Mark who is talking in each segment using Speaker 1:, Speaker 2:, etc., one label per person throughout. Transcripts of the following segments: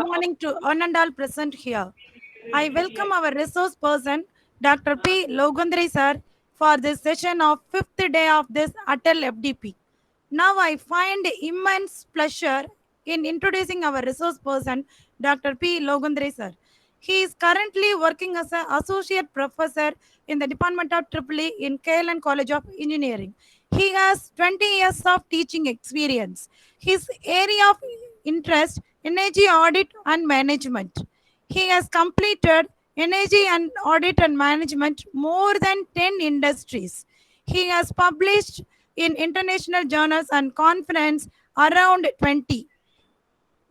Speaker 1: morning to one and all present here. I welcome our resource person, Dr. P. Logundri sir, for this session of fifth day of this Atal FDP. Now I find immense pleasure in introducing our resource person, Dr. P. Logundri sir. He is currently working as an associate professor in the Department of EEE in KLN College of Engineering. He has 20 years of teaching experience. His area of interest, energy audit and management. He has completed energy and audit and management more than 10 industries. He has published in international journals and conference around 20.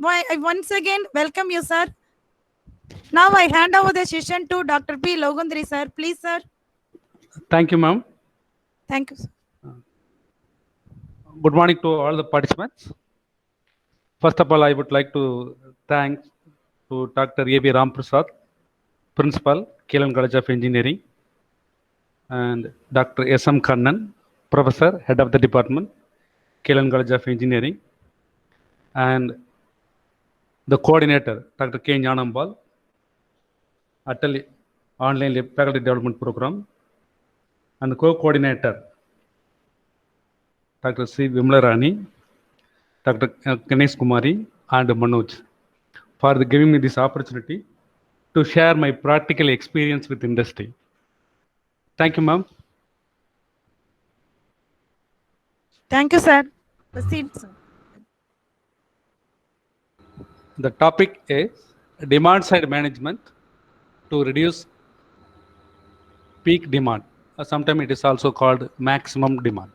Speaker 1: I once again welcome you, sir. Now I hand over the session to Dr. P. Logundri, sir. Please, sir.
Speaker 2: Thank you, ma'am.
Speaker 1: Thank you, sir.
Speaker 2: Good morning to all the participants. First of all, I would like to thank to Dr. A.B. Ramprasad, Principal, KLN College of Engineering, and Dr. S.M. Kannan, Professor, Head of the Department, KLN College of Engineering, and the coordinator, Dr. K. Nyanambal, Atal Online Faculty Development Program, and the co-coordinator, Dr. C. Vimlarani, Dr. Ganesh Kumari, and Manoj, for giving me this opportunity to share my practical experience with industry. Thank you, ma'am.
Speaker 1: Thank you, sir. Proceed, sir.
Speaker 2: The topic is demand side management to reduce peak demand. Sometimes it is also called maximum demand.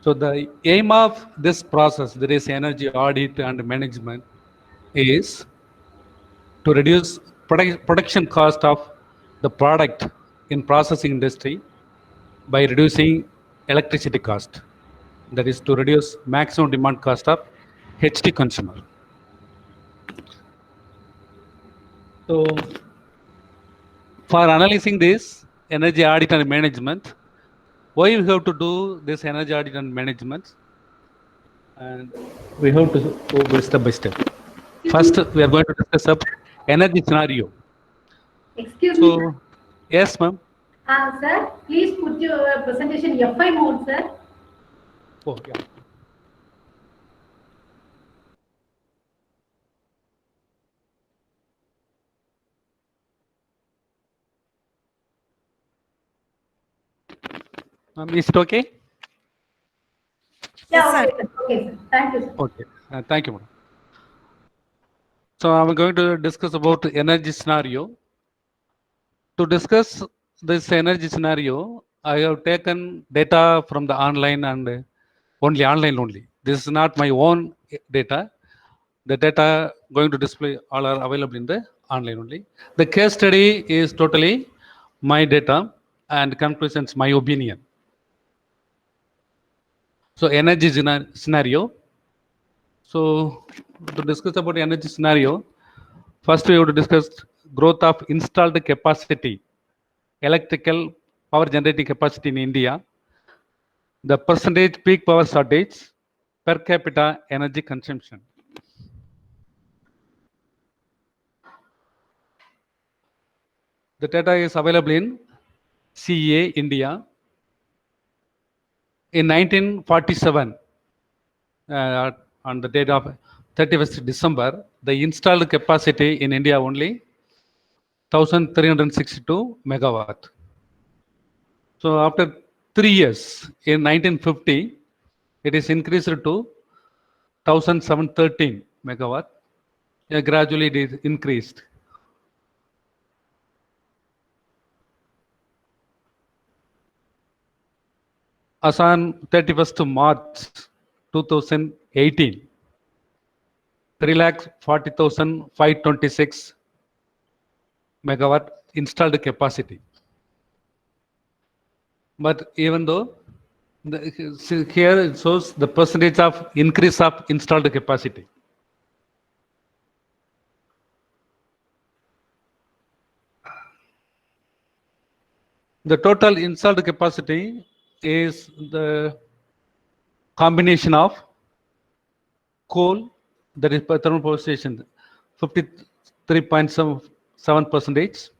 Speaker 2: So the aim of this process, there is energy audit and management, is to reduce production cost of the product in processing industry by reducing electricity cost. That is to reduce maximum demand cost of HT consumer. So for analyzing this energy audit and management, why we have to do this energy audit and management? And we have to go step by step. First, we are going to discuss about energy scenario.
Speaker 3: Excuse me.
Speaker 2: Yes, ma'am.
Speaker 3: Sir, please put your presentation F5 mode, sir.
Speaker 2: Oh, yeah. Is it okay?
Speaker 3: Yeah,
Speaker 1: Yes,
Speaker 3: okay, sir. Okay, sir. Thank you, sir.
Speaker 2: Okay. Thank you, madam. So I'm going to discuss about energy scenario. To discuss this energy scenario, I have taken data from the online and only online only. This is not my own data. The data going to display all are available in the online only. The case study is totally my data and conclusions my opinion. So energy scenario. So to discuss about energy scenario, first we have to discuss growth of installed capacity, electrical power generating capacity in India, the percentage peak power shortage, per capita energy consumption. The data is available in CEA India. In 1947, on the date of 31st December, the installed capacity in India only 1362 megawatt. So after 3 years, in 1950, it is increased to 1713 megawatt. Gradually it is increased. As on 31st March 2018, 3,40,526 megawatt installed capacity. But even though here it shows the percentage of increase of installed capacity. The total installed capacity is the combination of coal, that is thermal power station, 53.7%,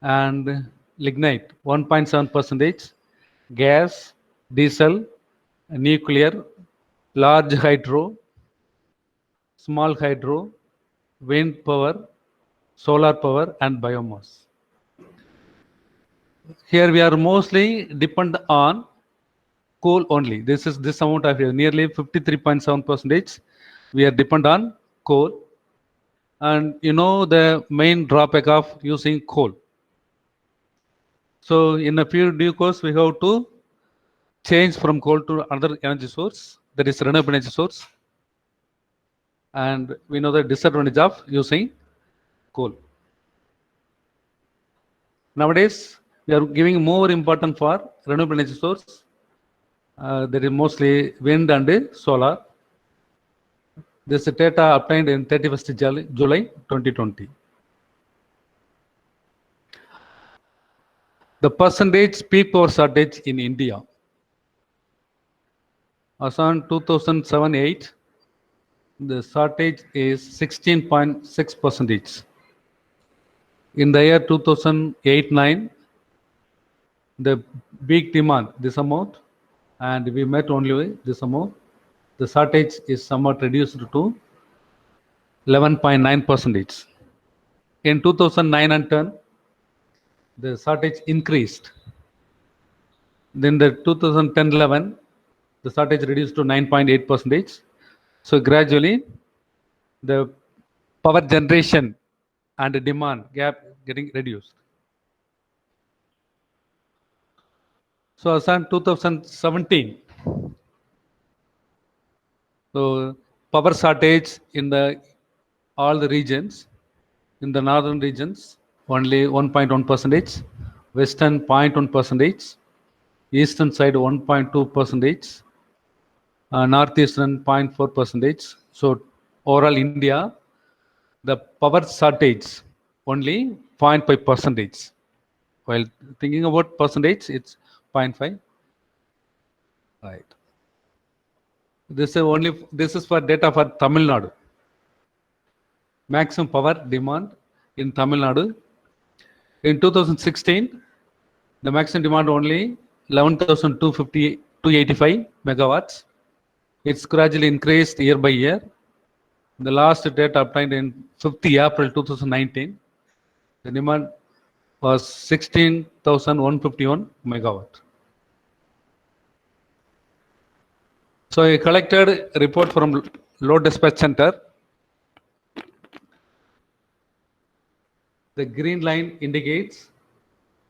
Speaker 2: and lignite, 1.7%, gas, diesel, nuclear, large hydro, small hydro, wind power, solar power, and biomass. Here we are mostly depend on coal only. This amount of nearly 53.7%. We are depend on coal, and you know the main drawback of using coal. So in a few due course, we have to change from coal to another energy source, that is renewable energy source. And we know the disadvantage of using coal. Nowadays, we are giving more importance for renewable energy source. That is mostly wind and solar. This data obtained in 31st July 2020. The percentage peak power shortage in India. As on 2007-8, the shortage is 16.6%. In the year 2008-9, the big demand, this amount, and we met only this amount. The shortage is somewhat reduced to 11.9%. In 2009 and 10, the shortage increased. Then the 2010-11, the shortage reduced to 9.8%. So gradually, the power generation and the demand gap getting reduced. So as on 2017, so power shortage in all the regions. In the northern regions, only 1.1%, western 0.1%, eastern side 1.2%, northeastern 0.4%. So overall India, the power shortage only 0.5%. While thinking about percentage, it's 0.5. Right. This is for data for Tamil Nadu. Maximum power demand in Tamil Nadu. In 2016, the maximum demand only 11,285 megawatts. It's gradually increased year by year. The last data obtained in 5th April 2019, the demand was 16,151 megawatt. So I collected a report from Load Dispatch Center. The green line indicates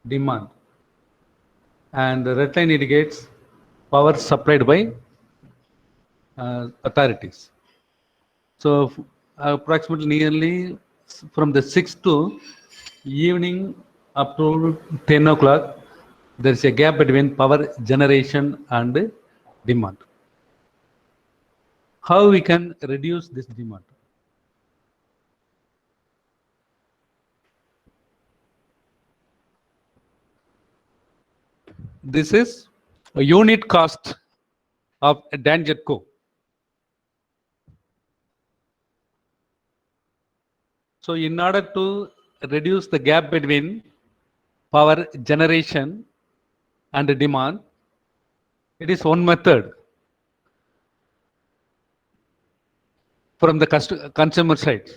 Speaker 2: demand and the red line indicates power supplied by authorities. So approximately nearly from the 6th to evening up to 10 o'clock, there is a gap between power generation and demand. How we can reduce this demand? This is a unit cost of a Dangetco. So in order to reduce the gap between power generation and the demand, it is one method from the consumer side.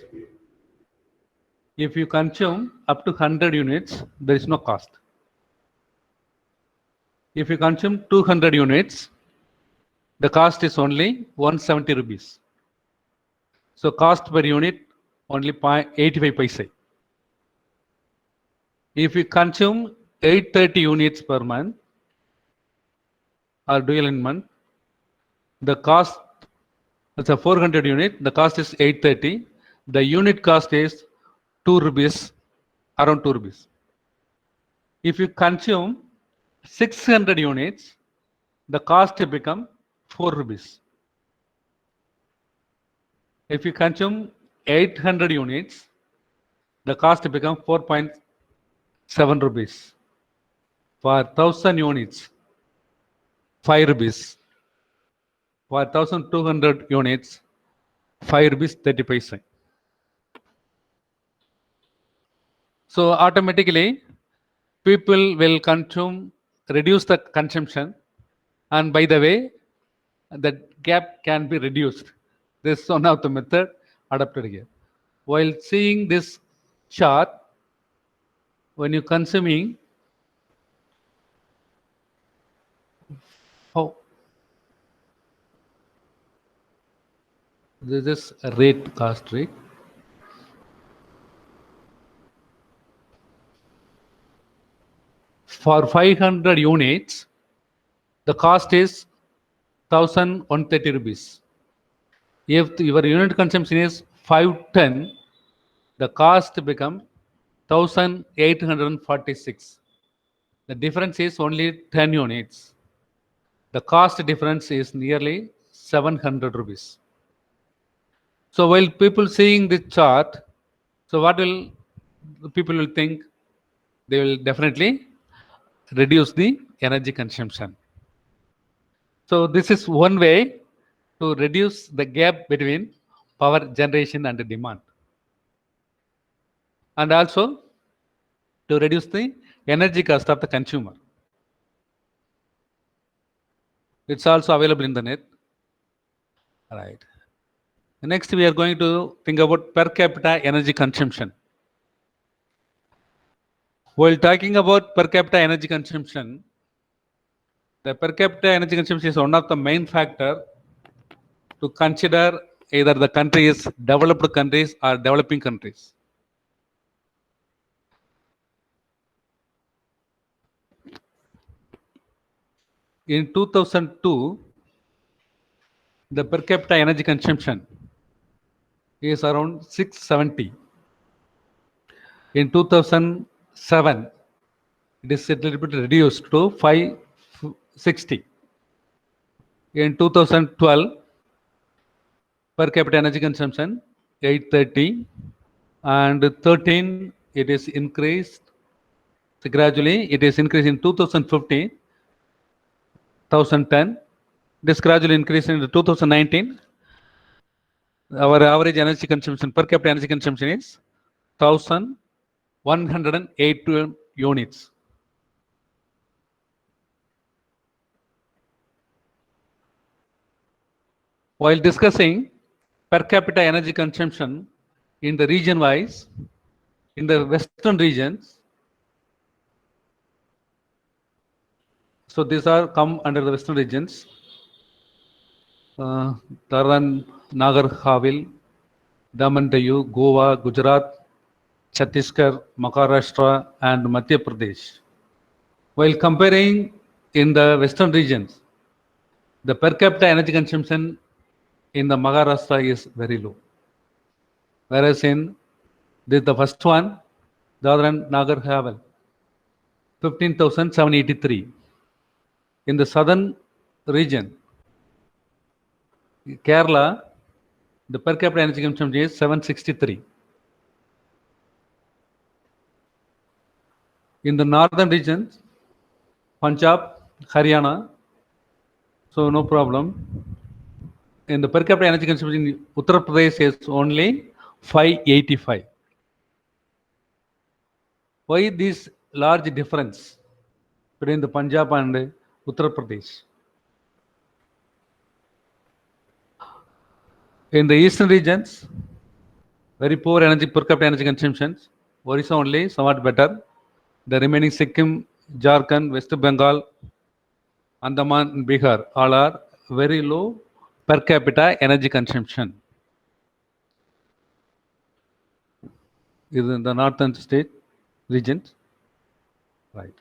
Speaker 2: If you consume up to 100 units, there is no cost. If you consume 200 units, the cost is only 170 rupees. So cost per unit only 85 paise. If you consume 830 units per month or dual in month, the cost, it's a 400 unit, the cost is 830. The unit cost is 2 rupees, around 2 rupees. If you consume 600 units, the cost will become 4 rupees. If you consume 800 units, the cost will become 4.7 rupees. For 1000 units, 5 rupees. For 1200 units, 5 rupees 30 paise. So automatically people will reduce the consumption, and by the way, that gap can be reduced. This is one of the method adopted here. While seeing this chart, when you're consuming, how this is a rate, cost rate. For 500 units, the cost is 1,130 rupees. If your unit consumption is 510, the cost become 1,846. The difference is only 10 units. The cost difference is nearly 700 rupees. So while people seeing this chart, so what will the people will think? They will definitely reduce the energy consumption. So this is one way to reduce the gap between power generation and the demand, and also to reduce the energy cost of the consumer. It's also available in the net. Right. Next, we are going to think about per capita energy consumption. While talking about per capita energy consumption, the per capita energy consumption is one of the main factor to consider either the country is developed countries or developing countries. In 2002, the per capita energy consumption is around 670. In 2007, it is a little bit reduced to 560. In 2012, per capita energy consumption 830, and 13 it is increased. So gradually it is increased in 2015, 1010. This gradually increased in 2019. Our average energy consumption, per capita energy consumption is 1,108 units. While discussing per capita energy consumption in the region wise, in the western regions, so these are come under the western regions. Daran, Nagar Havil, Daman Diu, Goa, Gujarat, Chhattisgarh, Maharashtra, and Madhya Pradesh. While comparing in the western regions, the per capita energy consumption in the Maharashtra is very low. Whereas in the first one, the other one, Nagar Havil, 15,783. In the southern region, Kerala, the per capita energy consumption is 763. In the northern regions, Punjab, Haryana, so no problem. In the per capita energy consumption in Uttar Pradesh is only 585. Why this large difference between the Punjab and Uttar Pradesh? In the eastern regions, very poor energy per capita energy consumptions. Orissa only somewhat better. The remaining Sikkim, Jharkhand, West Bengal, Andaman, and Bihar all are very low per capita energy consumption. Is in the northern state regions, right?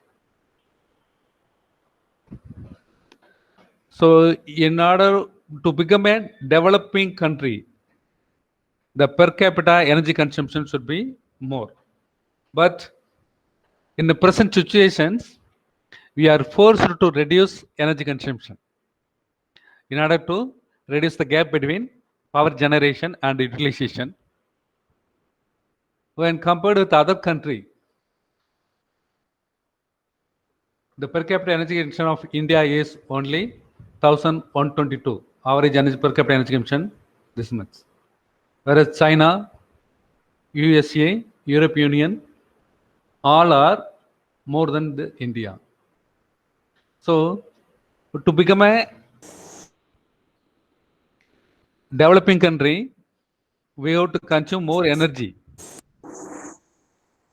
Speaker 2: So, in order to become a developing country, the per capita energy consumption should be more. But in the present situations, we are forced to reduce energy consumption in order to reduce the gap between power generation and utilization. When compared with other country, the per capita energy consumption of India is only 1,122. Average energy per capita energy consumption this much. whereas China, USA, European Union, all are more than India. So, to become a developing country, we have to consume more energy.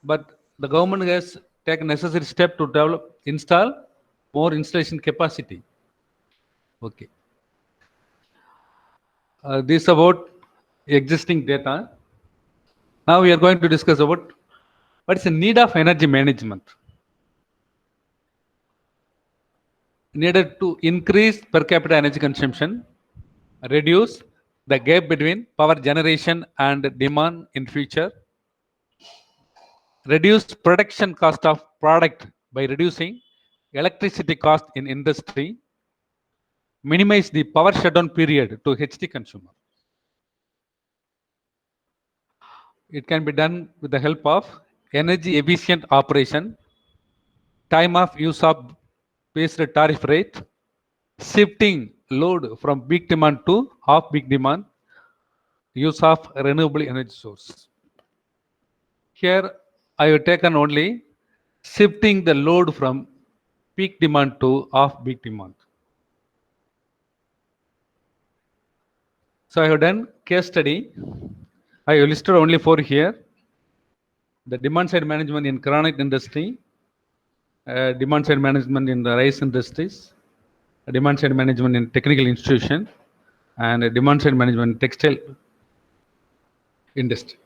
Speaker 2: But the government has taken necessary step to install more installation capacity. Okay. This about existing data. Now we are going to discuss about what is the need of energy management. Needed to increase per capita energy consumption, reduce the gap between power generation and demand in future, reduce production cost of product by reducing electricity cost in industry, minimize the power shutdown period to HT consumer. It can be done with the help of energy efficient operation, time of use of based tariff rate, shifting load from peak demand to off peak demand, use of renewable energy source. Here I have taken only shifting the load from peak demand to off peak demand. So I have done case study. I have listed only 4 here. The demand side management in chronic industry, demand side management in the rice industries, demand side management in technical institution, and demand side management in textile industry.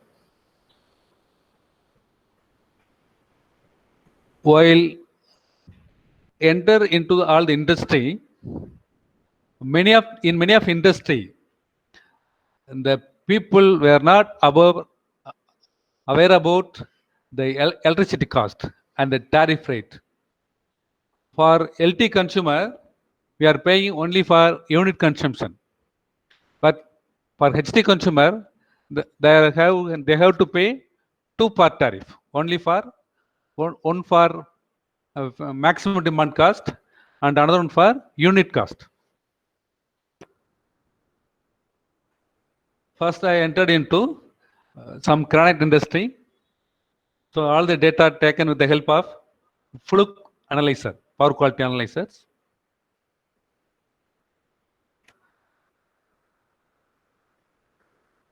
Speaker 2: While enter into all the industry, many of industry, the people were not aware about the electricity cost and the tariff rate. For LT consumer, we are paying only for unit consumption, but for HT consumer, they have to pay 2-part tariff, only for one for maximum demand cost and another one for unit cost. First, I entered into some chronic industry. So all the data are taken with the help of Fluke analyzer, power quality analyzers.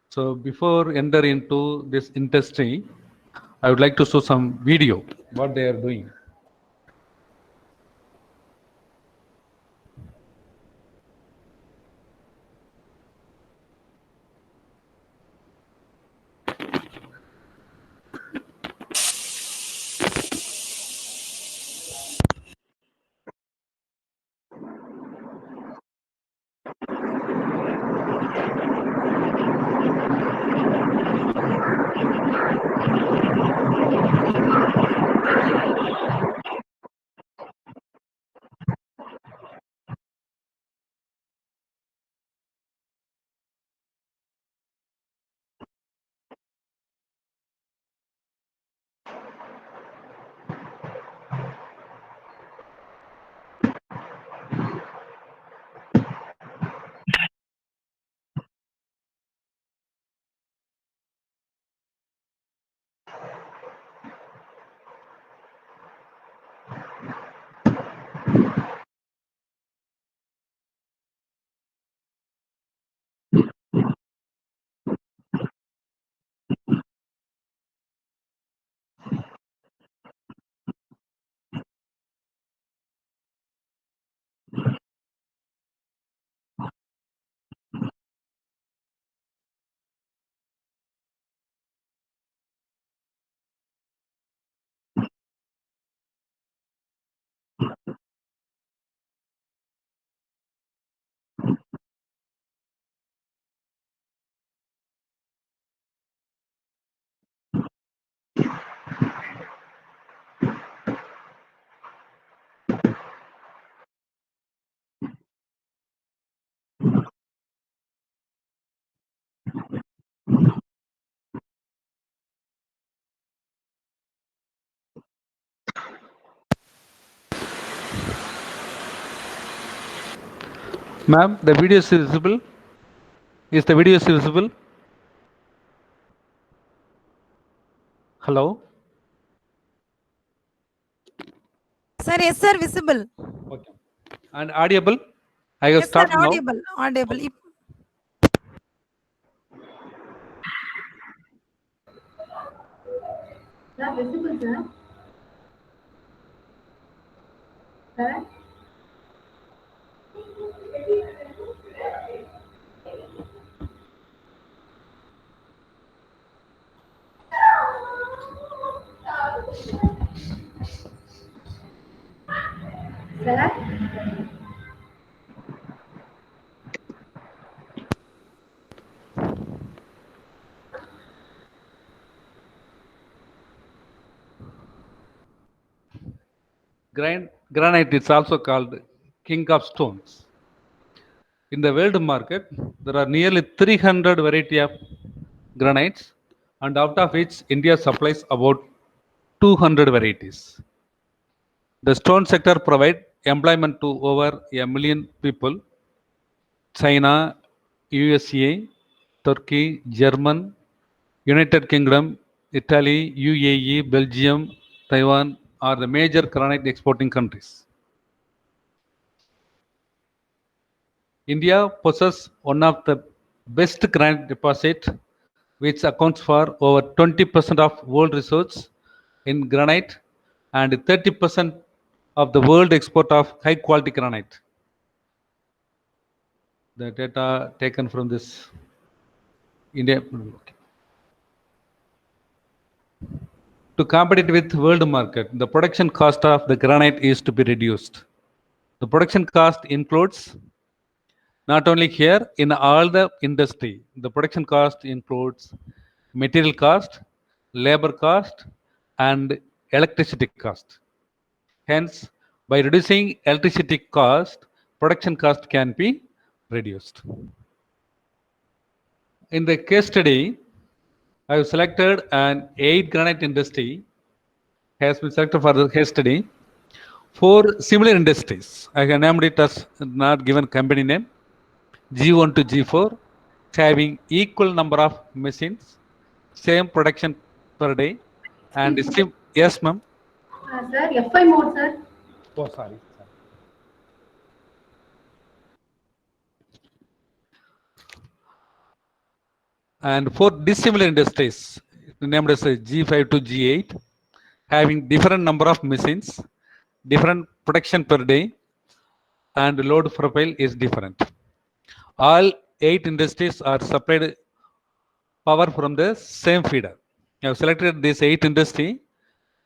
Speaker 2: So before enter into this industry, I would like to show some video, what they are doing. Ma'am, the video is visible. Is the video visible? Hello?
Speaker 1: Sir, yes, sir, visible.
Speaker 2: Okay. And audible? I have
Speaker 1: Yes, sir,
Speaker 2: started now.
Speaker 1: audible, audible.
Speaker 3: Sir, visible, sir. Sir? Sir?
Speaker 2: Granite is also called king of stones. In the world market, there are nearly 300 variety of granites, and out of which India supplies about 200 varieties. The stone sector provides employment to over a million people. China, USA, Turkey, German, United Kingdom, Italy, UAE, Belgium, Taiwan are the major granite exporting countries. India possesses one of the best granite deposit, which accounts for over 20% of world research in granite and 30% of the world export of high quality granite. The data taken from this India. To compete with world market, the production cost of the granite is to be reduced. The production cost includes not only here, in all the industry, the production cost includes material cost, labor cost, and electricity cost. Hence, by reducing electricity cost, production cost can be reduced. In the case study, I have selected an 8 granite industry has been selected for the case study. 4 similar industries. I have named it as not given company name. G1 to G4, having equal number of machines, same production per day, and
Speaker 3: Excuse me, sir.
Speaker 2: yes, ma'am.
Speaker 3: Sir, FI mode, sir.
Speaker 2: Oh, sorry. And 4 dissimilar industries, named as G5 to G8, having different number of machines, different production per day, and load profile is different. All 8 industries are supplied power from the same feeder. I have selected these 8 industry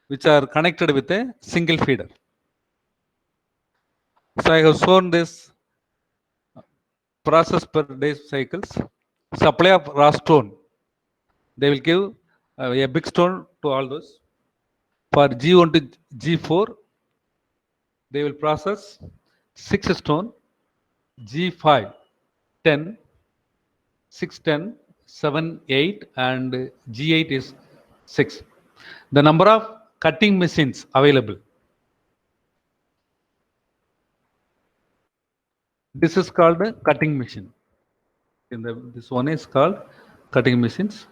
Speaker 2: which are connected with a single feeder. So I have shown this process per day cycles. Supply of raw stone. They will give a big stone to all those. For G1 to G4, they will process 6 stone. G5, 10, 6, 10, 7, 8, and G8 is 6. The number of cutting machines available. This is called a cutting machine. This one is called cutting machines.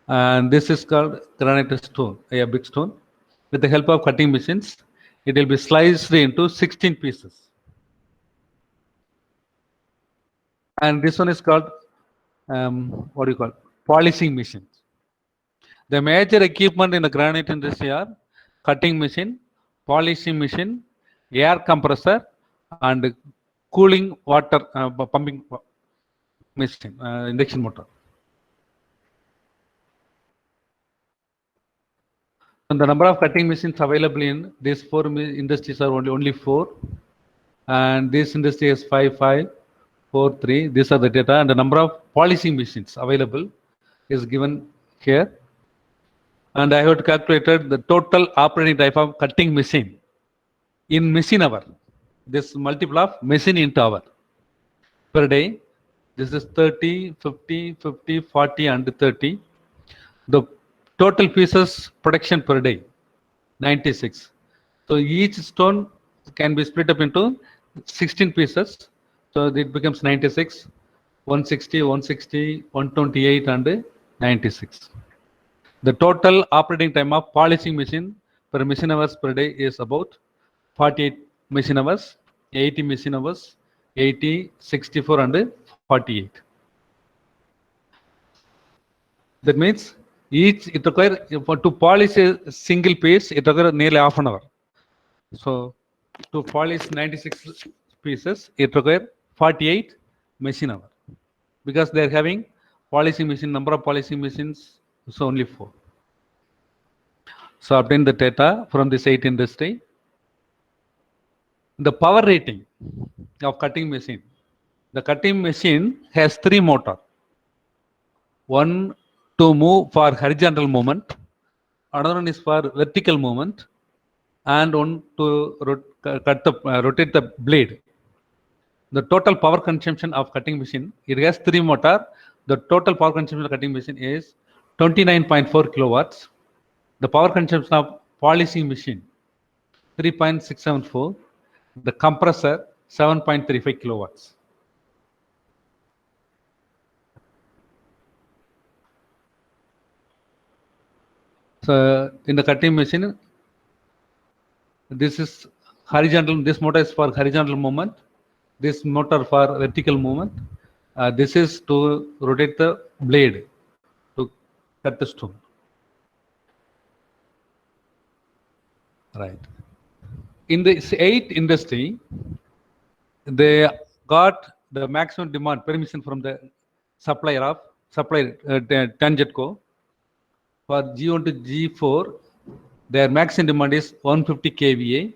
Speaker 2: And this is called granite stone, a big stone. With the help of cutting machines, it will be sliced into 16 pieces. And this one is called, what do you call, polishing machines. The major equipment in the granite industry are cutting machine, polishing machine, air compressor, and cooling water pumping machine, induction motor. And the number of cutting machines available in these 4 industries are only 4. And this industry has 5, 5, 4, 3. These are the data. And the number of polishing machines available is given here. And I have calculated the total operating type of cutting machine in machine hour. This multiple of machine into hour per day. This is 30, 50, 50, 40, and 30. The total pieces production per day, 96. So each stone can be split up into 16 pieces. So it becomes 96, 160, 160, 128, and 96. The total operating time of polishing machine per machine hours per day is about 48 machine hours, 80 machine hours, 80, 64 and 48. That means each it require to polish a single piece it require nearly half an hour. So to polish 96 pieces it require 48 machine hour, because they are having polishing machine, number of polishing machines is only 4. So obtain the data from this 8 industry. The power rating of cutting machine. The cutting machine has 3 motor. One to move for horizontal movement, another one is for vertical movement, and one to rotate the blade. The total power consumption of cutting machine, it has 3 motor. The total power consumption of cutting machine is 29.4 kilowatts. The power consumption of polishing machine 3.674. The compressor 7.35 kilowatts. So in the cutting machine, this is horizontal. This motor is for horizontal movement. This motor for vertical movement. This is to rotate the blade to cut the stone. Right. In this 8 industry, they got the maximum demand permission from the supplier Tangetco. For G1 to G4, their maximum demand is 150 kVA.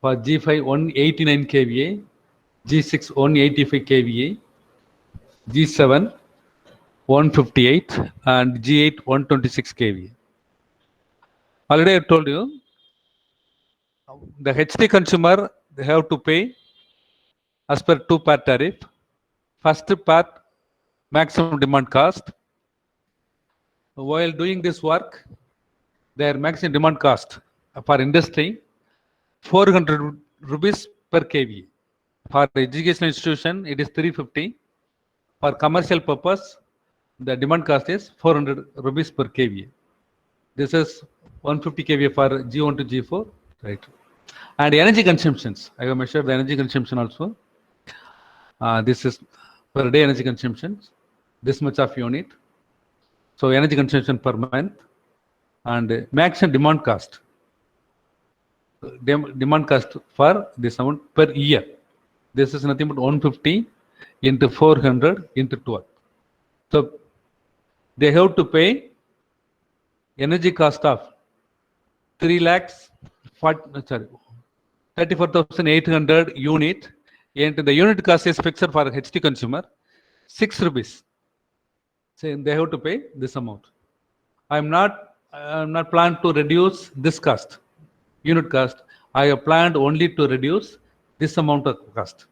Speaker 2: For G5, 189 kVA. G6, 185 kVA. G7, 158, and G8, 126 kVA. Already I told you, the HT consumer, they have to pay as per 2-part tariff. First part, maximum demand cost. While doing this work, their maximum demand cost for industry 400 rupees per kVA. For educational institution, it is 350. For commercial purpose, the demand cost is 400 rupees per kVA. This is 150 kVA for G1 to G4, right? And energy consumptions, I have measured the energy consumption also. This is per day energy consumption, this much of unit. So energy consumption per month, and maximum demand cost. Demand cost for this amount per year. This is nothing but 150 into 400 into 12. So they have to pay energy cost of 34,800 unit, and the unit cost is fixed for HT consumer 6 rupees. So they have to pay this amount. I'm not planned to reduce this cost, unit cost. I have planned only to reduce this amount of cost.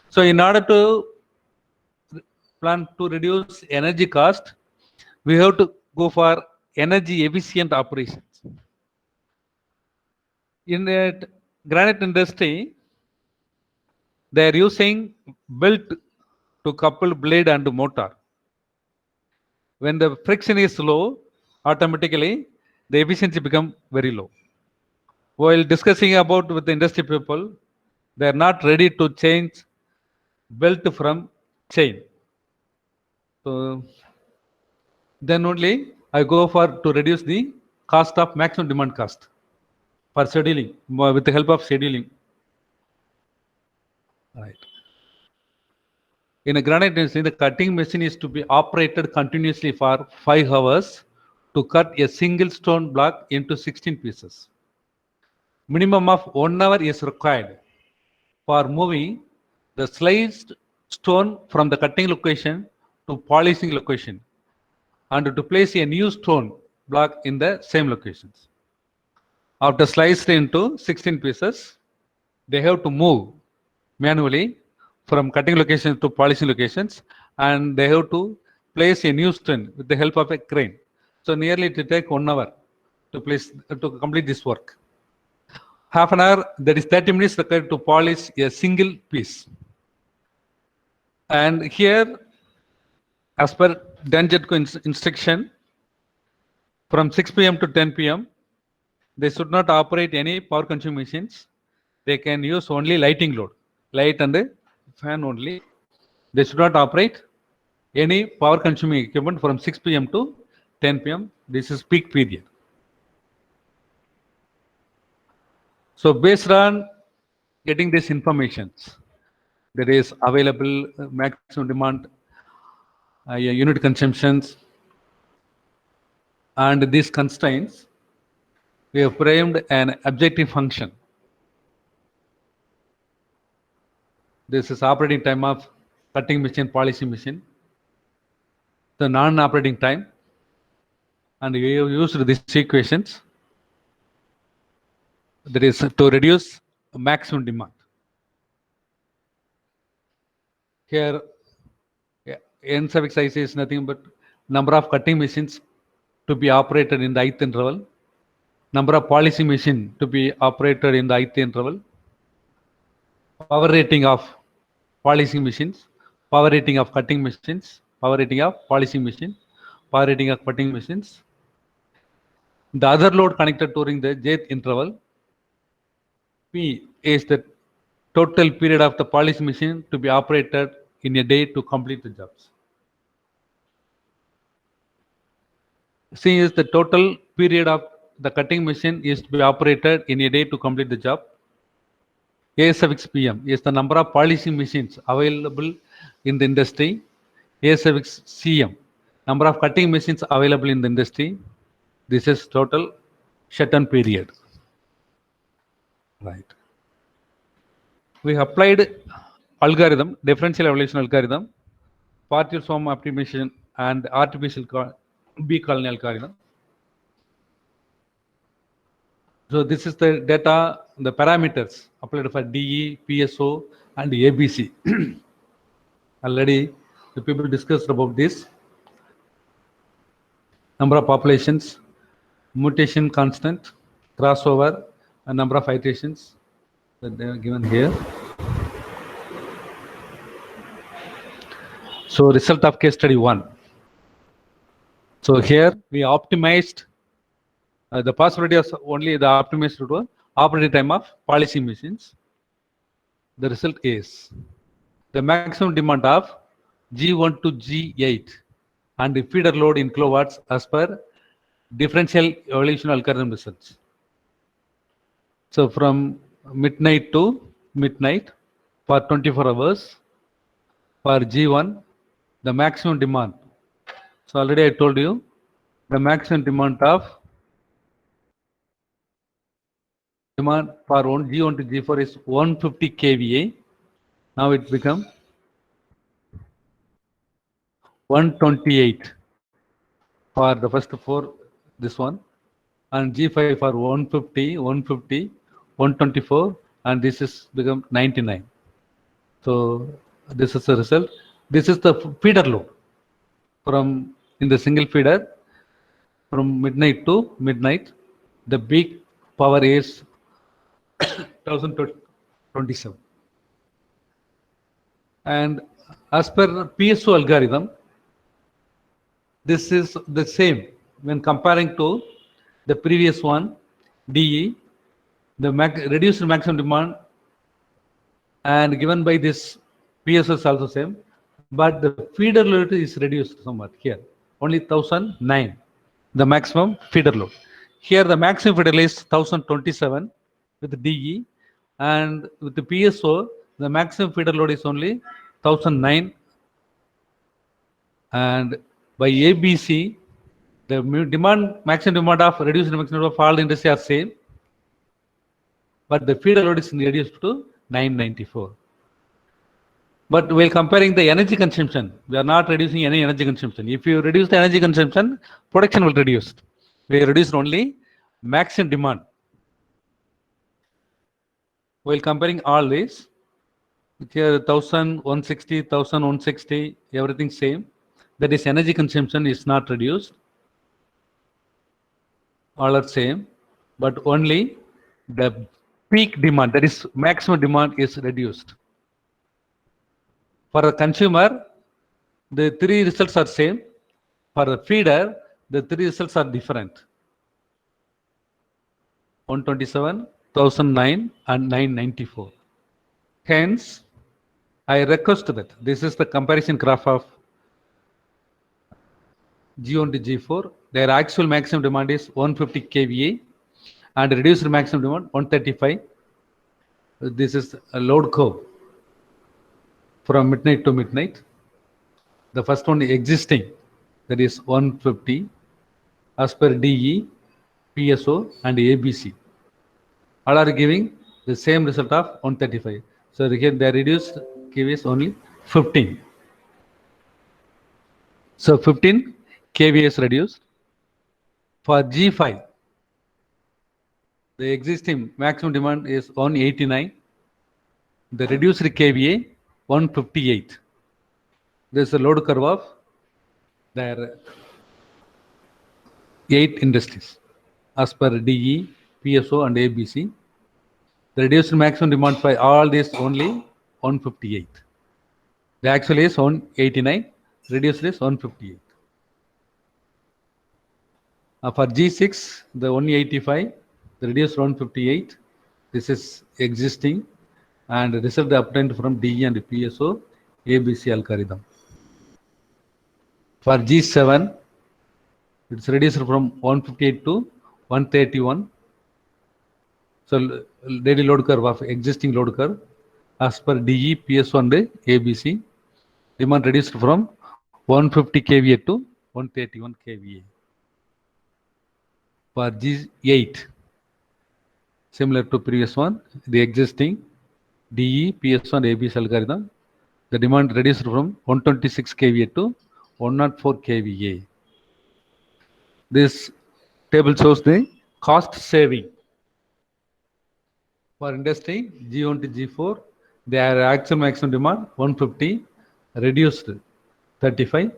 Speaker 2: So in order to plan to reduce energy cost, we have to go for energy efficient operations. In the granite industry, they are using belt to couple blade and motor. When the friction is low, automatically the efficiency become very low. While discussing about with the industry people, they are not ready to change belt from chain. So then only I go for to reduce the cost of maximum demand cost for scheduling with the help of scheduling. Right. In a granite industry, the cutting machine is to be operated continuously for 5 hours to cut a single stone block into 16 pieces. Minimum of 1 hour is required for moving the sliced stone from the cutting location to polishing location, and to place a new stone block in the same locations. After sliced into 16 pieces, they have to move manually from cutting locations to polishing locations, and they have to place a new stone with the help of a crane. So nearly it will take 1 hour to complete this work. Half an hour, that is 30 minutes required to polish a single piece. And here, as per Tangetco instruction, from 6 p.m. to 10 p.m. they should not operate any power consuming machines. They can use only lighting load, light and fan only. They should not operate any power consuming equipment from 6 p.m. to 10 p.m. This is peak period. So based on getting these informations, there is available maximum demand, unit consumptions, and these constraints, we have framed an objective function. This is operating time of cutting machine, polishing machine, the non-operating time, and we have used these equations. That is to reduce maximum demand. Here, n sub xi is nothing but number of cutting machines to be operated in the ith interval, number of polishing machine to be operated in the ith interval, power rating of polishing machines, power rating of cutting machines, power rating of polishing machine, power rating of cutting machines, the other load connected during the jth interval. P is the total period of the polishing machine to be operated in a day to complete the jobs. C is the total period of the cutting machine is to be operated in a day to complete the job. A suffix PM is the number of polishing machines available in the industry. A suffix CM, number of cutting machines available in the industry. This is total shutdown period. Right. We applied algorithm, differential evaluation algorithm, partial sum optimization, and artificial B colony algorithm. So this is the data, the parameters applied for DE, PSO, and ABC. Already the people discussed about this. Number of populations, mutation constant, crossover, and number of iterations that they are given here. So result of case study 1. So here we optimized the possibility of only the optimized operating time of polishing machines. The result is the maximum demand of G1 to G8 and the feeder load in kilowatts as per differential evaluation algorithm results. So from midnight to midnight for 24 hours for G1, the maximum demand. So already I told you the maximum demand for G1 to G4 is 150 kVA. Now it become 128 for the first 4, this one, and G5 for 150, 150, 124, and this is become 99. So this is the result. This is the feeder load from in the single feeder from midnight to midnight. The peak power is 1027. And as per PSO algorithm, this is the same when comparing to the previous one, DE, the reduced maximum demand and given by this PSO is also same, but the feeder load is reduced somewhat here, only 1009, the maximum feeder load. Here the maximum feeder load is 1027 with DE, and with the PSO, the maximum feeder load is only 1009, and by ABC, the maximum demand of reduced maximum demand of all the industry are same, but the feeder load is reduced to 994. But while comparing the energy consumption, we are not reducing any energy consumption. If you reduce the energy consumption, production will reduce. We reduce only maximum demand. While comparing all these, here 1160, 1160, everything same. That is energy consumption is not reduced. All are same, but only the peak demand, that is maximum demand, is reduced. For the consumer, the 3 results are same. For the feeder, the three results are different. 127, 1009 and 994. Hence, I request that this is the comparison graph of G1 to G4. Their actual maximum demand is 150 kVA and reduced maximum demand 135. This is a load curve from midnight to midnight. The first one is existing, that is 150 as per DE, PSO and ABC. All are giving the same result of 135. So here they reduced kVA is only 15. So 15 kVA is reduced. For G5, the existing maximum demand is 189. The reduced kVA 158. There is a load curve of their 8 industries as per DE, PSO and ABC. The reduced maximum demand by all these only 158. The actual is 189, reduced is 158. For G6, the 185, the reduced 158. This is existing and result obtained from DE and PSO ABC algorithm. For G7, it's reduced from 158 to 131. So daily load curve of existing load curve as per DE, PSO and ABC. Demand reduced from 150 kVA to 131 kVA. For G8, similar to previous one, the existing DE, PSO and ABC algorithm, the demand reduced from 126 kVA to 104 kVA. This table shows the cost saving. For industry, G1 to G4, their actual maximum demand 150, reduced 35.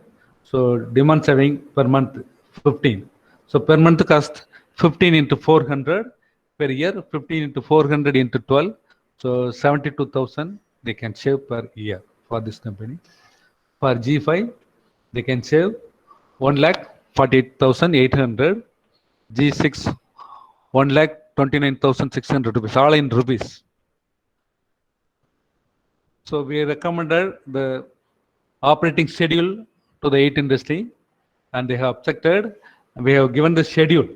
Speaker 2: So demand saving per month 15. So per month cost 15 into 400 per year, 15 into 400 into 12. So 72,000 they can save per year for this company. For G5, they can save 1,48,800. G6, 1,29,600 rupees, all in rupees. So we recommended the operating schedule to the 8 industry and they have objected. We have given the schedule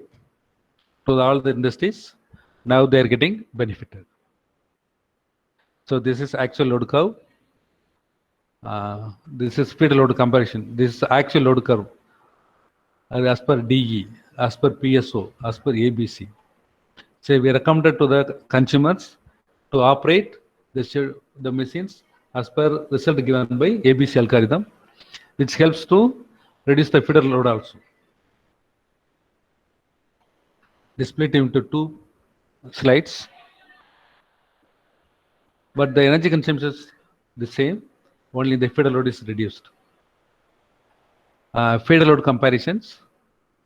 Speaker 2: to all the industries. Now they are getting benefited. So this is actual load curve. This is feed load comparison. This is actual load curve as per DE, as per PSO, as per ABC. So we recommended to the consumers to operate the machines as per result given by ABC algorithm, which helps to reduce the feeder load also. Split into 2 slides, but the energy consumption is the same, only the feeder load is reduced. Feeder load comparisons.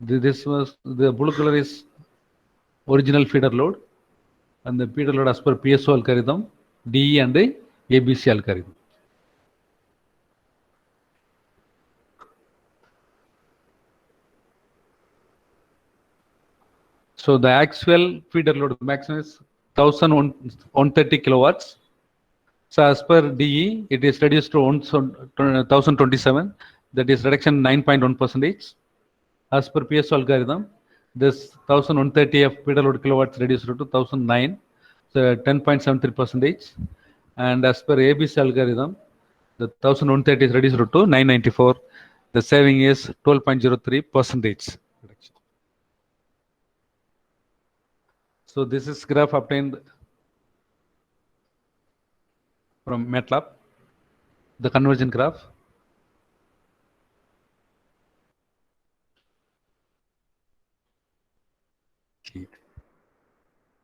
Speaker 2: This was the blue color is original feeder load and the feeder load as per PSO algorithm, DE and the ABC algorithm. So the actual feeder load maximum is 1,130 kilowatts. So as per DE, it is reduced to 1,027. That is reduction 9.1%. As per PSO algorithm, this 1,130 of feeder load kilowatts reduced to 1,009, so 10.73%. And as per ABC algorithm, the 1,130 is reduced to 994. The saving is 12.03%. So this is graph obtained from MATLAB, the conversion graph.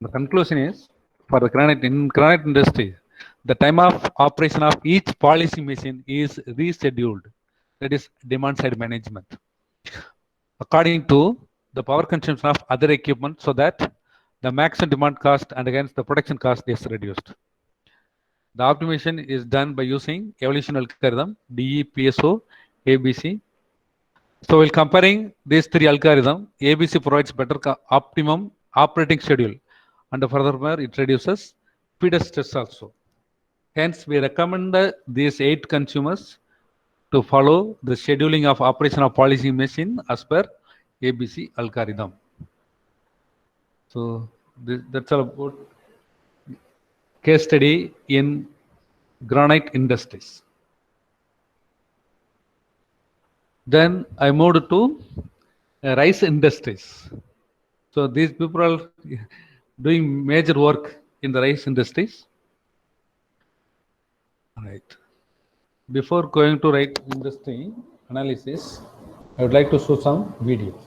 Speaker 2: The conclusion is, for the granite industry, the time of operation of each polishing machine is rescheduled. That is demand side management, according to the power consumption of other equipment, so that the maximum demand cost and against the production cost is reduced. The optimization is done by using evolution algorithm, DE, PSO, ABC. So while comparing these three algorithms, ABC provides better optimum operating schedule, and furthermore, it reduces feeder stress also. Hence, we recommend these 8 consumers to follow the scheduling of operation of polishing machine as per ABC algorithm. So that's all about case study in granite industries. Then I moved to rice industries. So these people are doing major work in the rice industries. Right. Before going to rice industry analysis, I would like to show some videos.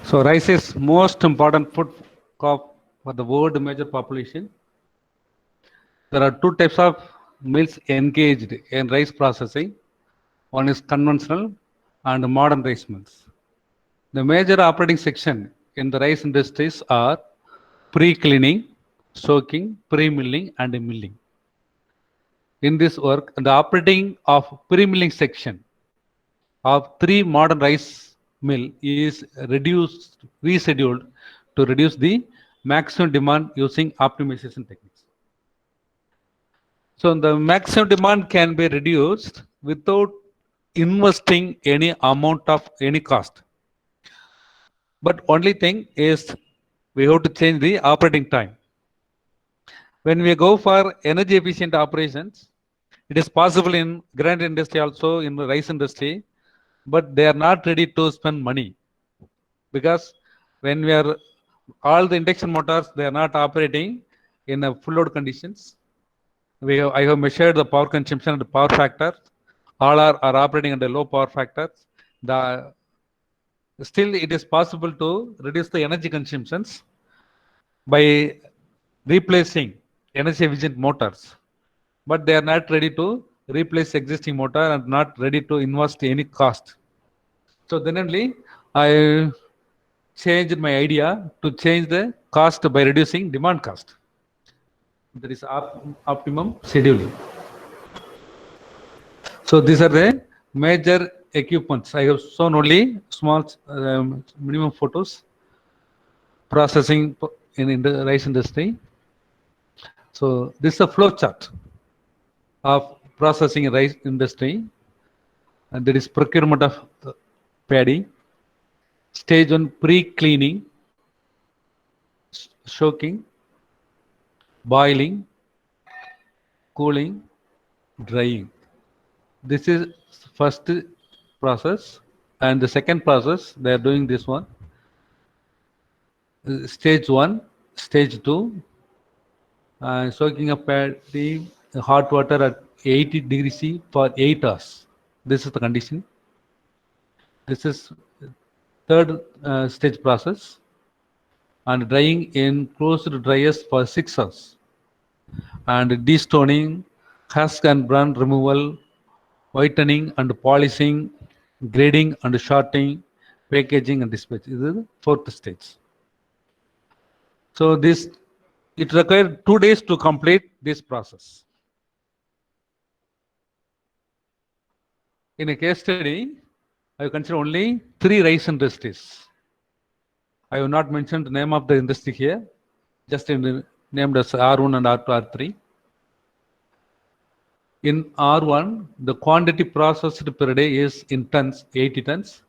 Speaker 2: So rice is most important food crop for the world major population. There are 2 types of mills engaged in rice processing. One is conventional and modern rice mills. The major operating section in the rice industries are pre-cleaning, soaking, pre-milling, and milling. in this work, the operating of pre-milling section of 3 modern rice mill is rescheduled to reduce the maximum demand using optimization techniques. So the maximum demand can be reduced without investing any amount of any cost. But only thing is we have to change the operating time. When we go for energy efficient operations, it is possible in grand industry also, in the rice industry, but they are not ready to spend money, because when we are all the induction motors, they are not operating in a full load conditions. I have measured the power consumption and the power factor. All are operating under low power factors. Still, it is possible to reduce the energy consumptions by replacing energy efficient motors, but they are not ready to replace existing motor and not ready to invest any cost. So then only I changed my idea to change the cost by reducing demand cost. That is optimum scheduling. So these are the major equipments. I have shown only small minimum photos processing in the rice industry. So this is a flow chart of processing in rice industry, and there is procurement of paddy, stage 1 pre-cleaning, soaking, boiling, cooling, drying. This is first process, and the second process they are doing this one. Stage 1, stage 2, soaking up paddy hot water at 80 degrees C for 8 hours. This is the condition. This is third stage process, and drying in closed dryers for 6 hours, and destoning, husk and bran removal, whitening and polishing, grading and sorting, packaging and dispatch. This is the fourth stage. So it required 2 days to complete this process. In a case study, I have considered only 3 rice industries. I have not mentioned the name of the industry here, just named as R1 and R2, R3. In R1, the quantity processed per day is in tons, 80 tons,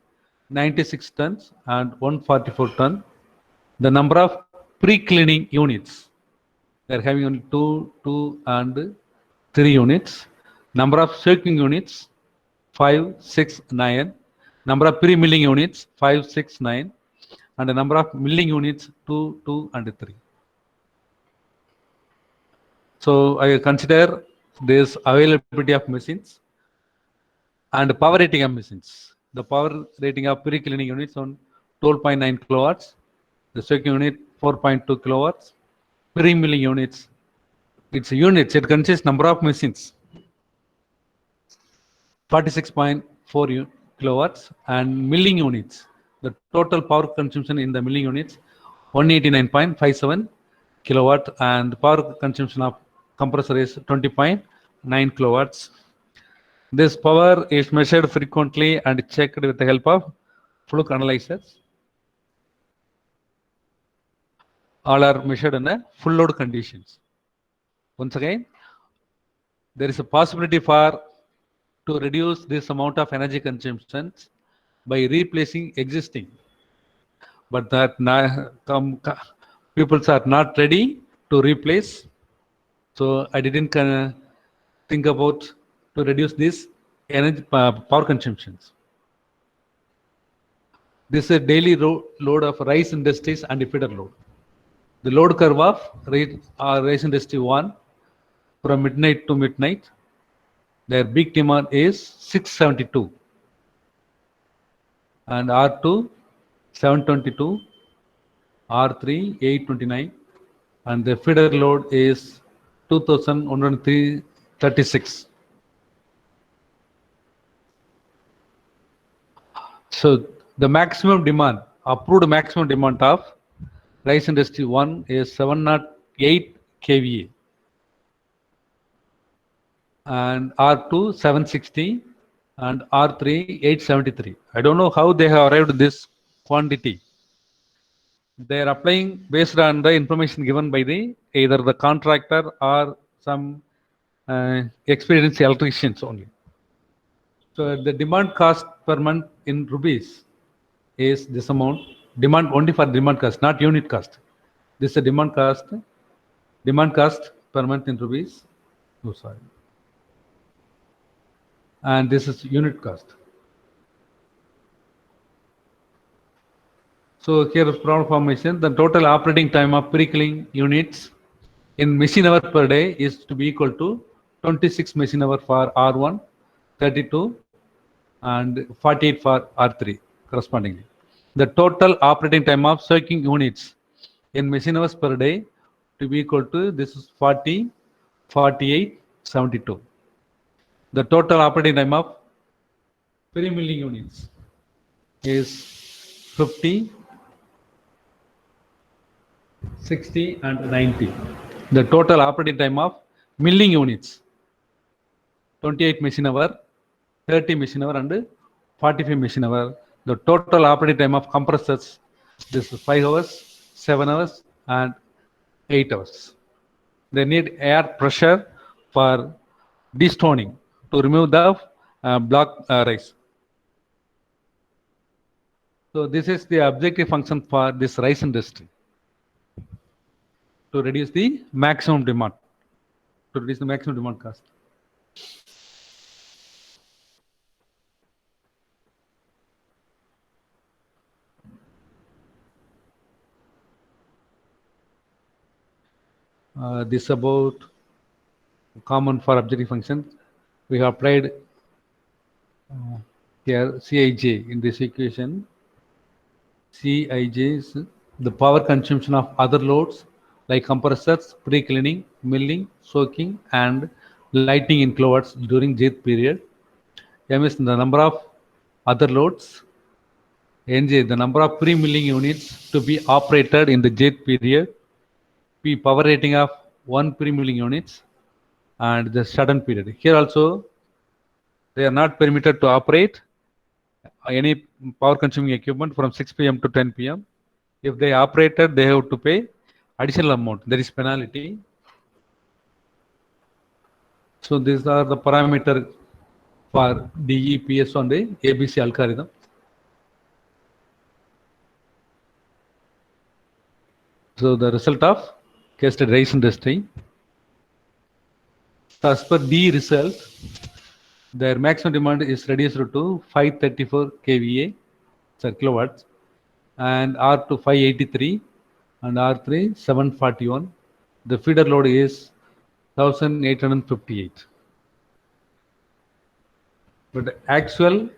Speaker 2: 96 tons, and 144 tons. The number of pre-cleaning units, they are having only 2 and 3 units. Number of soaking units, 5, 6, 9. Number of pre-milling units, 5, 6, 9. And the number of milling units, 2, 2, and 3. So I consider this availability of machines and power rating of machines. The power rating of pre-cleaning units on 12.9 kilowatts. The soaking unit 4.2 kilowatts. Pre-milling units, it's units. It consists number of machines 46.4 kilowatts, and milling units. The total power consumption in the milling units 189.57 kilowatt, and the power consumption of compressor is 20.9 kilowatts. This power is measured frequently and checked with the help of fluke analyzers. All are measured in the full load conditions. Once again, there is a possibility to reduce this amount of energy consumption by replacing existing, but that people are not ready to replace. So I didn't think about to reduce this energy power consumptions. This is a daily load of rice industries and feeder load. The load curve of rice industry 1 from midnight to midnight, their peak demand is 672, and R2 722, R3 829, and the feeder load is 2136. So the maximum demand, approved maximum demand of rice industry 1 is 708 kVA, and R2 760 and R3 873. I don't know how they have arrived this quantity. They are applying based on the information given by the either the contractor or some experienced electricians only. So the demand cost per month in rupees is this amount. Demand only for demand cost, not unit cost. This is a demand cost. Demand cost per month in rupees. Oh, sorry. And this is unit cost. So here is problem formation. The total operating time of pre-cleaning units in machine hour per day is to be equal to 26 machine hour for R1, 32 and 48 for R3 correspondingly. The total operating time of soaking units in machine hours per day to be equal to this is 40, 48, 72. The total operating time of pre-milling units is 50, 60 and 90. The total operating time of milling units 28 machine hour, 30 machine hour and 45 machine hour. The total operating time of compressors, this is 5 hours, 7 hours and 8 hours. They need air pressure for destoning to remove the block rice. So this is the objective function for this rice industry, to reduce the maximum demand, to reduce the maximum demand cost. This about common for objective functions. We have applied here Cij in this equation. Cij is the power consumption of other loads like compressors, pre-cleaning, milling, soaking and lighting in kilowatts during jth period. M is the number of other loads. Nj, the number of pre-milling units to be operated in the jth period. P, power rating of one pre-milling units and the shutdown period. Here also they are not permitted to operate any power consuming equipment from 6 p.m. to 10 p.m. If they operated, they have to pay additional amount. There is penalty. So these are the parameter for DEPS on the ABC algorithm. So the result of casted rice industry. So as per D result, their maximum demand is reduced to 534 kVA, kilowatts, and R2 583 and R3 741. The feeder load is 1858. But the actual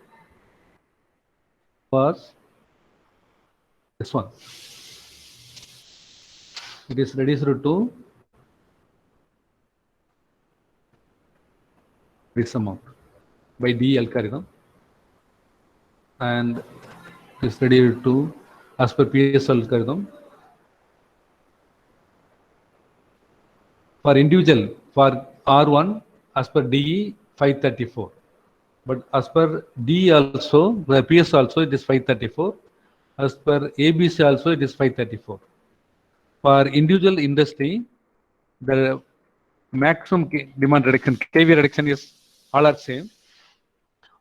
Speaker 2: was this one. It is reduced to this amount by D algorithm, and is reduced to as per PS algorithm. For individual, for R1 as per DE 534, but as per D also, the PS also it is 534. As per ABC also it is 534. For individual industry, the maximum demand reduction, kVA reduction is all are same.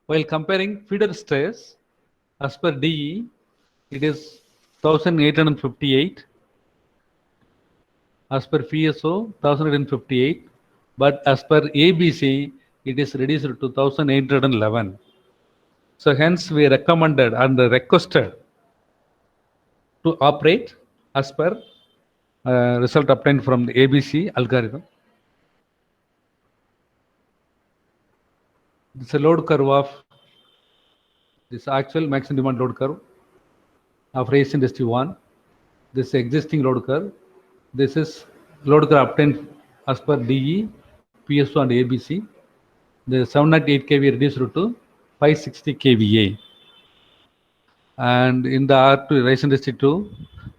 Speaker 2: While comparing feeder stress, as per DE, it is 1858. As per PSO, 1858. But as per ABC, it is reduced to 1811. So hence we recommended and requested to operate as per result obtained from the ABC algorithm. This is a load curve of this actual maximum demand load curve of rice industry 1. This is existing load curve. This is load curve obtained as per DE, PSO and ABC. The 708 kVA reduced to 560 kVA. And in the R2 rice industry 2,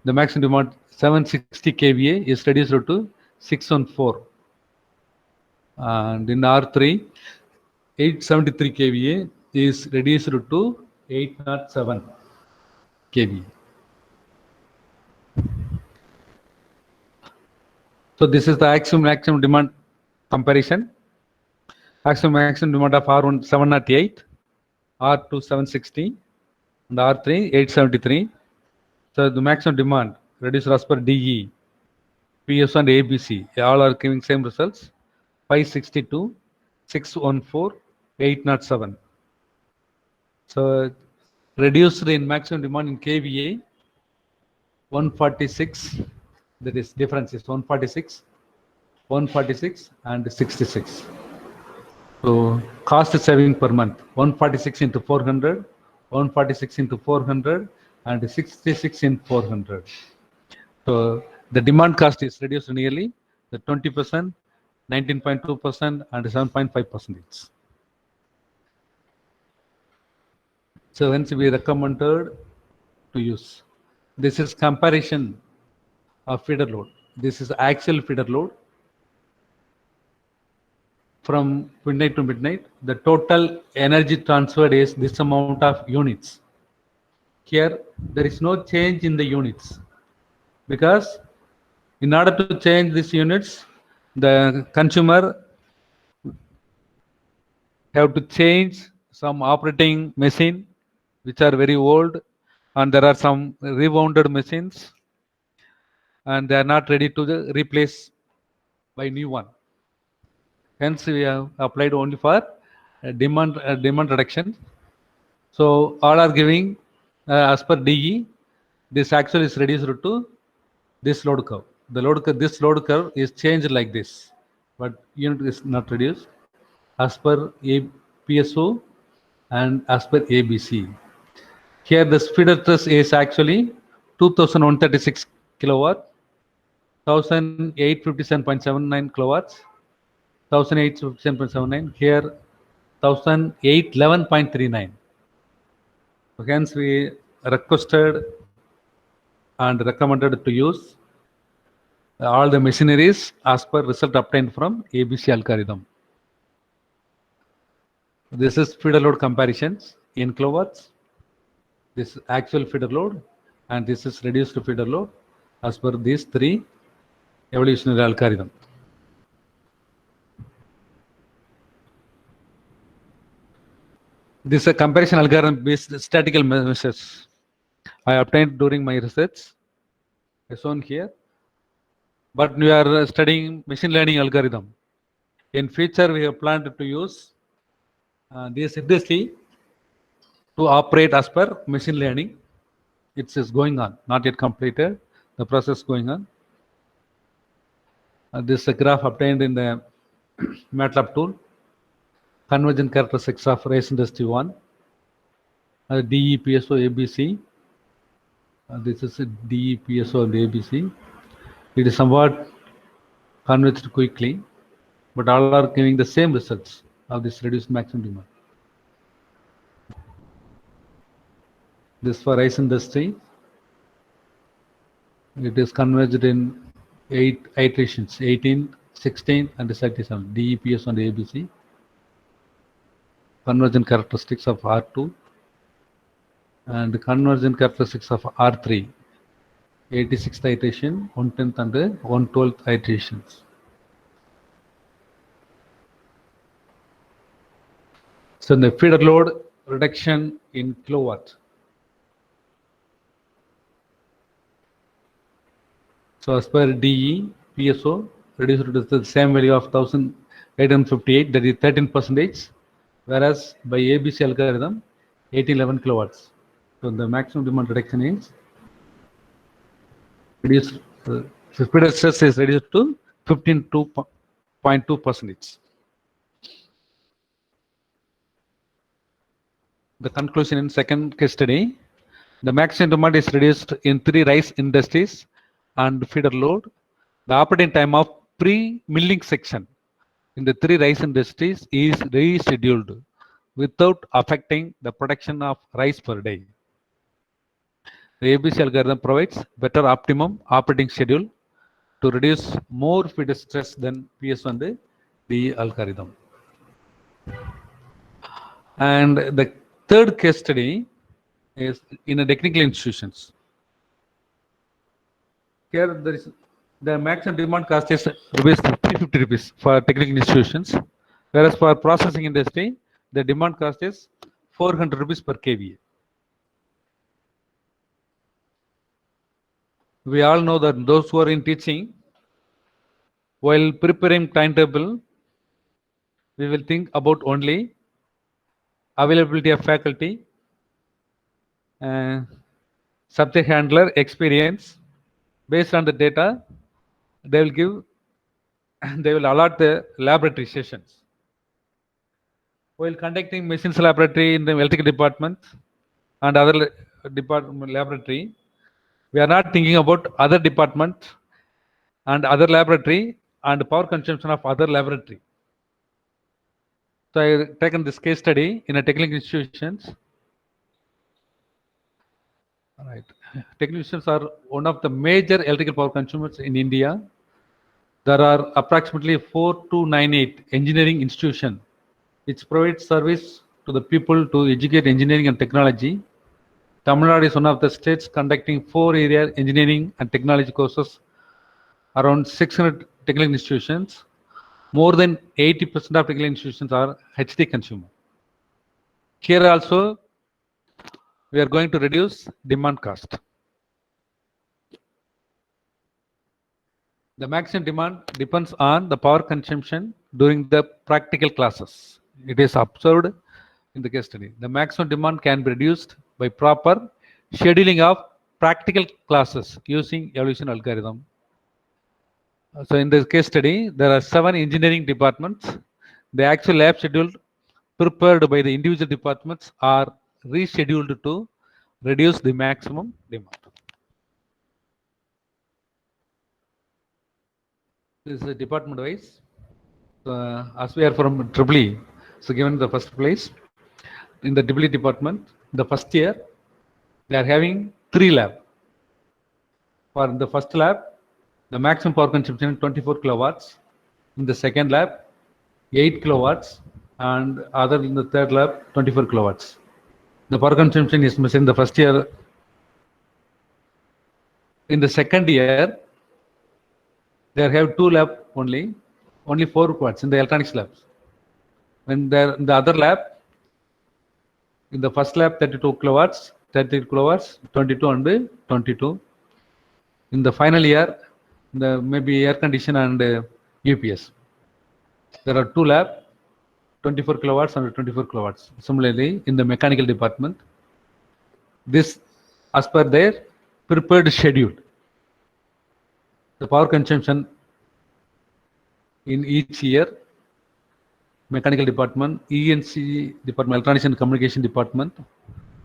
Speaker 2: the maximum demand 760 kVA is reduced to 614. And in R3, 873 kVA is reduced to 807 kVA. So this is the maximum demand comparison. Maximum demand of R1 708, R2 760, and R3 873. So the maximum demand reduced as per DE, PS and ABC, all are giving same results: 562, 614, 807. So reduced in maximum demand in kVA 146. That is difference is 146, 146 and 66. So cost saving per month 146 into 400, 146 into 400, and 66 in 400. So the demand cost is reduced nearly the 20%, 19.2%, and 7.5%. So hence we recommended to use. This is comparison of feeder load. This is actual feeder load from midnight to midnight. The total energy transferred is this amount of units. Here there is no change in the units, because in order to change these units, the consumer have to change some operating machine which are very old, and there are some rewounded machines, and they are not ready to replace by new one. Hence we have applied only for demand reduction. So all are giving as per DE. This actually is reduced to this load curve. This load curve is changed like this, but unit is not reduced as per PSO and as per ABC. Here the feeder thrust is actually 2136 kilowatt, 1857.79 kilowatts, 1857.79. Here 1811.39. Hence we requested and recommended to use all the machineries as per result obtained from ABC algorithm. This is feeder load comparisons in kilowatts. This is actual feeder load, and this is reduced feeder load as per these three evolutionary algorithm. This is a comparison algorithm based statistical measures I obtained during my research, as shown here. But we are studying machine learning algorithm. In future, we have planned to use this industry to operate as per machine learning. It is going on, not yet completed. The process going on. This is a graph obtained in the MATLAB tool. Convergent characteristics of rice industry 1. DE, PSO, ABC. This is a DE, PSO, and ABC. It is somewhat converged quickly, but all are giving the same results of this reduced maximum demand. This for rice industry. It is converged in 8 iterations: 18, 16, and 37. DE, PSO, and ABC. Convergent characteristics of R2 and convergent characteristics of R3. 86th iteration, 110th and 112th iterations. So the feeder load reduction in kilowatt. So as per DE, PSO reduced to the same value of 1858, that is 13%, whereas by ABC algorithm 1811 kilowatts. So the maximum demand reduction is reduced. Feeder stress is reduced to 15.2%. The conclusion in second case study: the maximum demand is reduced in 3 rice industries and feeder load. The operating time of pre-milling section in the 3 rice industries is rescheduled without affecting the production of rice per day. The ABC algorithm provides better optimum operating schedule to reduce more feeder stress than PS and algorithm. And the third case study is in a technical institutions. Here there is the maximum demand cost is rupees 350 rupees for technical institutions, whereas for processing industry the demand cost is 400 rupees per kVA. We all know that those who are in teaching, while preparing timetable, we will think about only availability of faculty, subject handler experience. Based on the data, they will allot the laboratory sessions. While conducting machines laboratory in the electrical department and other department laboratory, we are not thinking about other department and other laboratory and power consumption of other laboratory. So I have taken this case study in a technical institutions. All right. Technical institutions are one of the major electrical power consumers in India. There are approximately 4298 engineering institutions which provide service to the people to educate engineering and technology. Tamil Nadu is one of the states conducting 4-area engineering and technology courses. Around 600 technical institutions. More than 80% of technical institutions are HD consumer. Here also, we are going to reduce demand cost. The maximum demand depends on the power consumption during the practical classes. It is observed in the case study. The maximum demand can be reduced by proper scheduling of practical classes using evolution algorithm. So in this case study, there are 7 engineering departments. The actual lab schedule prepared by the individual departments are rescheduled to reduce the maximum demand. This is department wise. As we are from EEE, so given the first place in the EEE department, the first year they are having 3 labs. For the first lab, the maximum power consumption is 24 kilowatts. In the second lab, 8 kilowatts, and other in the third lab, 24 kilowatts. The power consumption is missing in the first year. In the second year, they have 2 labs only 4 kilowatts in the electronics labs. When they're in the other lab, in the first lab, 32 kilowatts, 33 kilowatts, 22 and 22. In the final year, the maybe air condition and UPS. There are 2 labs, 24 kilowatts and 24 kilowatts. Similarly, in the mechanical department, this as per their prepared schedule. The power consumption in each year, mechanical department, ENC department, electronics and communication department,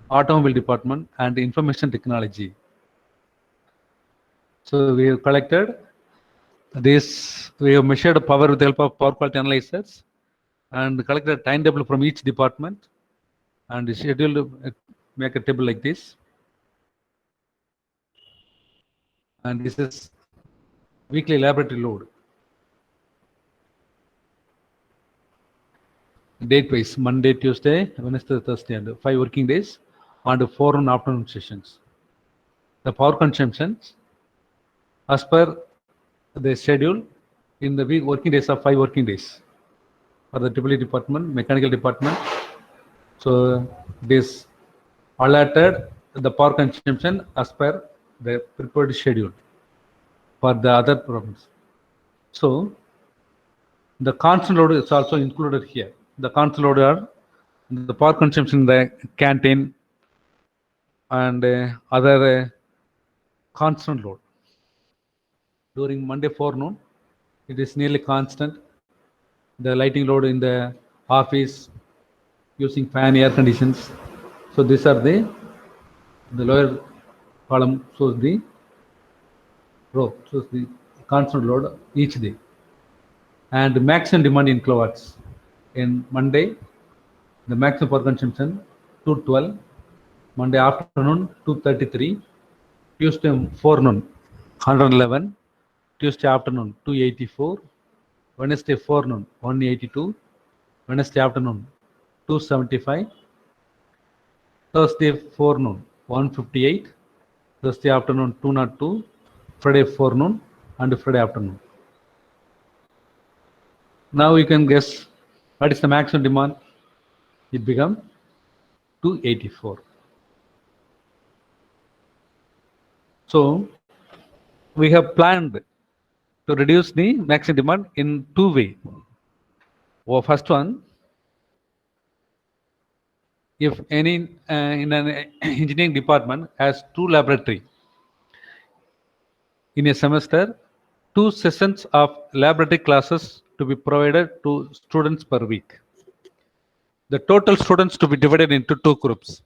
Speaker 2: automobile department, and information technology. So we have collected this, we have measured power with the help of power quality analyzers and collected a timetable from each department and scheduled, make a table like this. And this is weekly laboratory load. Date wise, Monday, Tuesday, Wednesday, Thursday, and 5 working days, and 4 afternoon sessions. The power consumptions, as per the schedule, in the week working days of 5 working days for the EEE department, mechanical department. So this allotted the power consumption as per the prepared schedule for the other programs. So the constant load is also included here. The constant load are the power consumption in the canteen and other constant load. During Monday forenoon, it is nearly constant. The lighting load in the office using fan, air conditions. So these are the lower column shows the row, shows the constant load each day. And maximum demand in kilowatts. In Monday, the maximum power consumption 212, Monday afternoon 233, Tuesday forenoon 111, Tuesday afternoon 284, Wednesday forenoon 182, Wednesday afternoon 275, Thursday forenoon 158, Thursday afternoon 202, Friday forenoon and Friday afternoon. Now you can guess what is the maximum demand. It become 284. So we have planned to reduce the maximum demand in two ways. Well, first one, if any in an engineering department has two laboratory in a semester, 2 sessions of laboratory classes to be provided to students per week. The total students to be divided into two groups.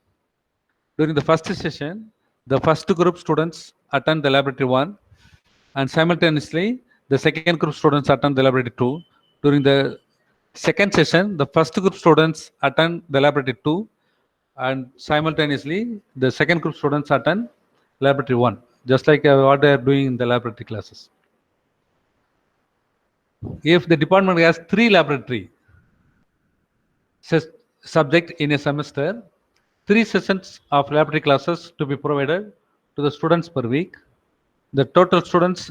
Speaker 2: During the first session, the first group students attend the laboratory 1, and simultaneously the second group students attend the laboratory 2. During the second session, the first group students attend the laboratory 2, and simultaneously the second group students attend laboratory 1, just like what they are doing in the laboratory classes. If the department has 3 laboratory subject in a semester, 3 sessions of laboratory classes to be provided to the students per week. The total students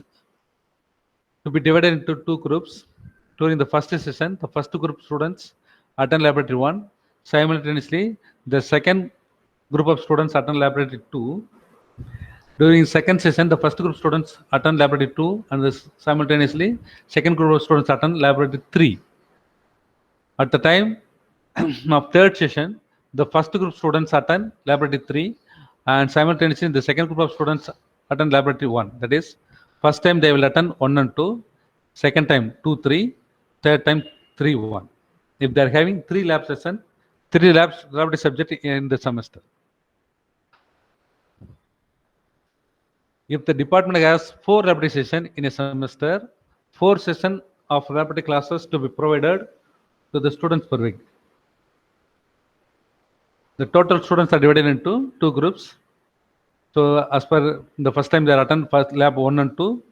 Speaker 2: to be divided into two groups. During the first session, the first group students attend laboratory 1. Simultaneously, the second group of students attend laboratory 2. During second session, the first group students attend laboratory 2, and simultaneously, second group of students attend laboratory 3. At the time of third session, the first group students attend laboratory 3, and simultaneously the second group of students attend laboratory 1. That is, first time they will attend 1 and 2, second time 2, 3, third time 3, 1. If they are having 3 lab sessions, 3 laboratory subject in the semester. If the department has 4 laboratory sessions in a semester, 4 sessions of laboratory classes to be provided to the students per week. The total students are divided into 2 groups. So as per the first time they attend first lab 1 and 2,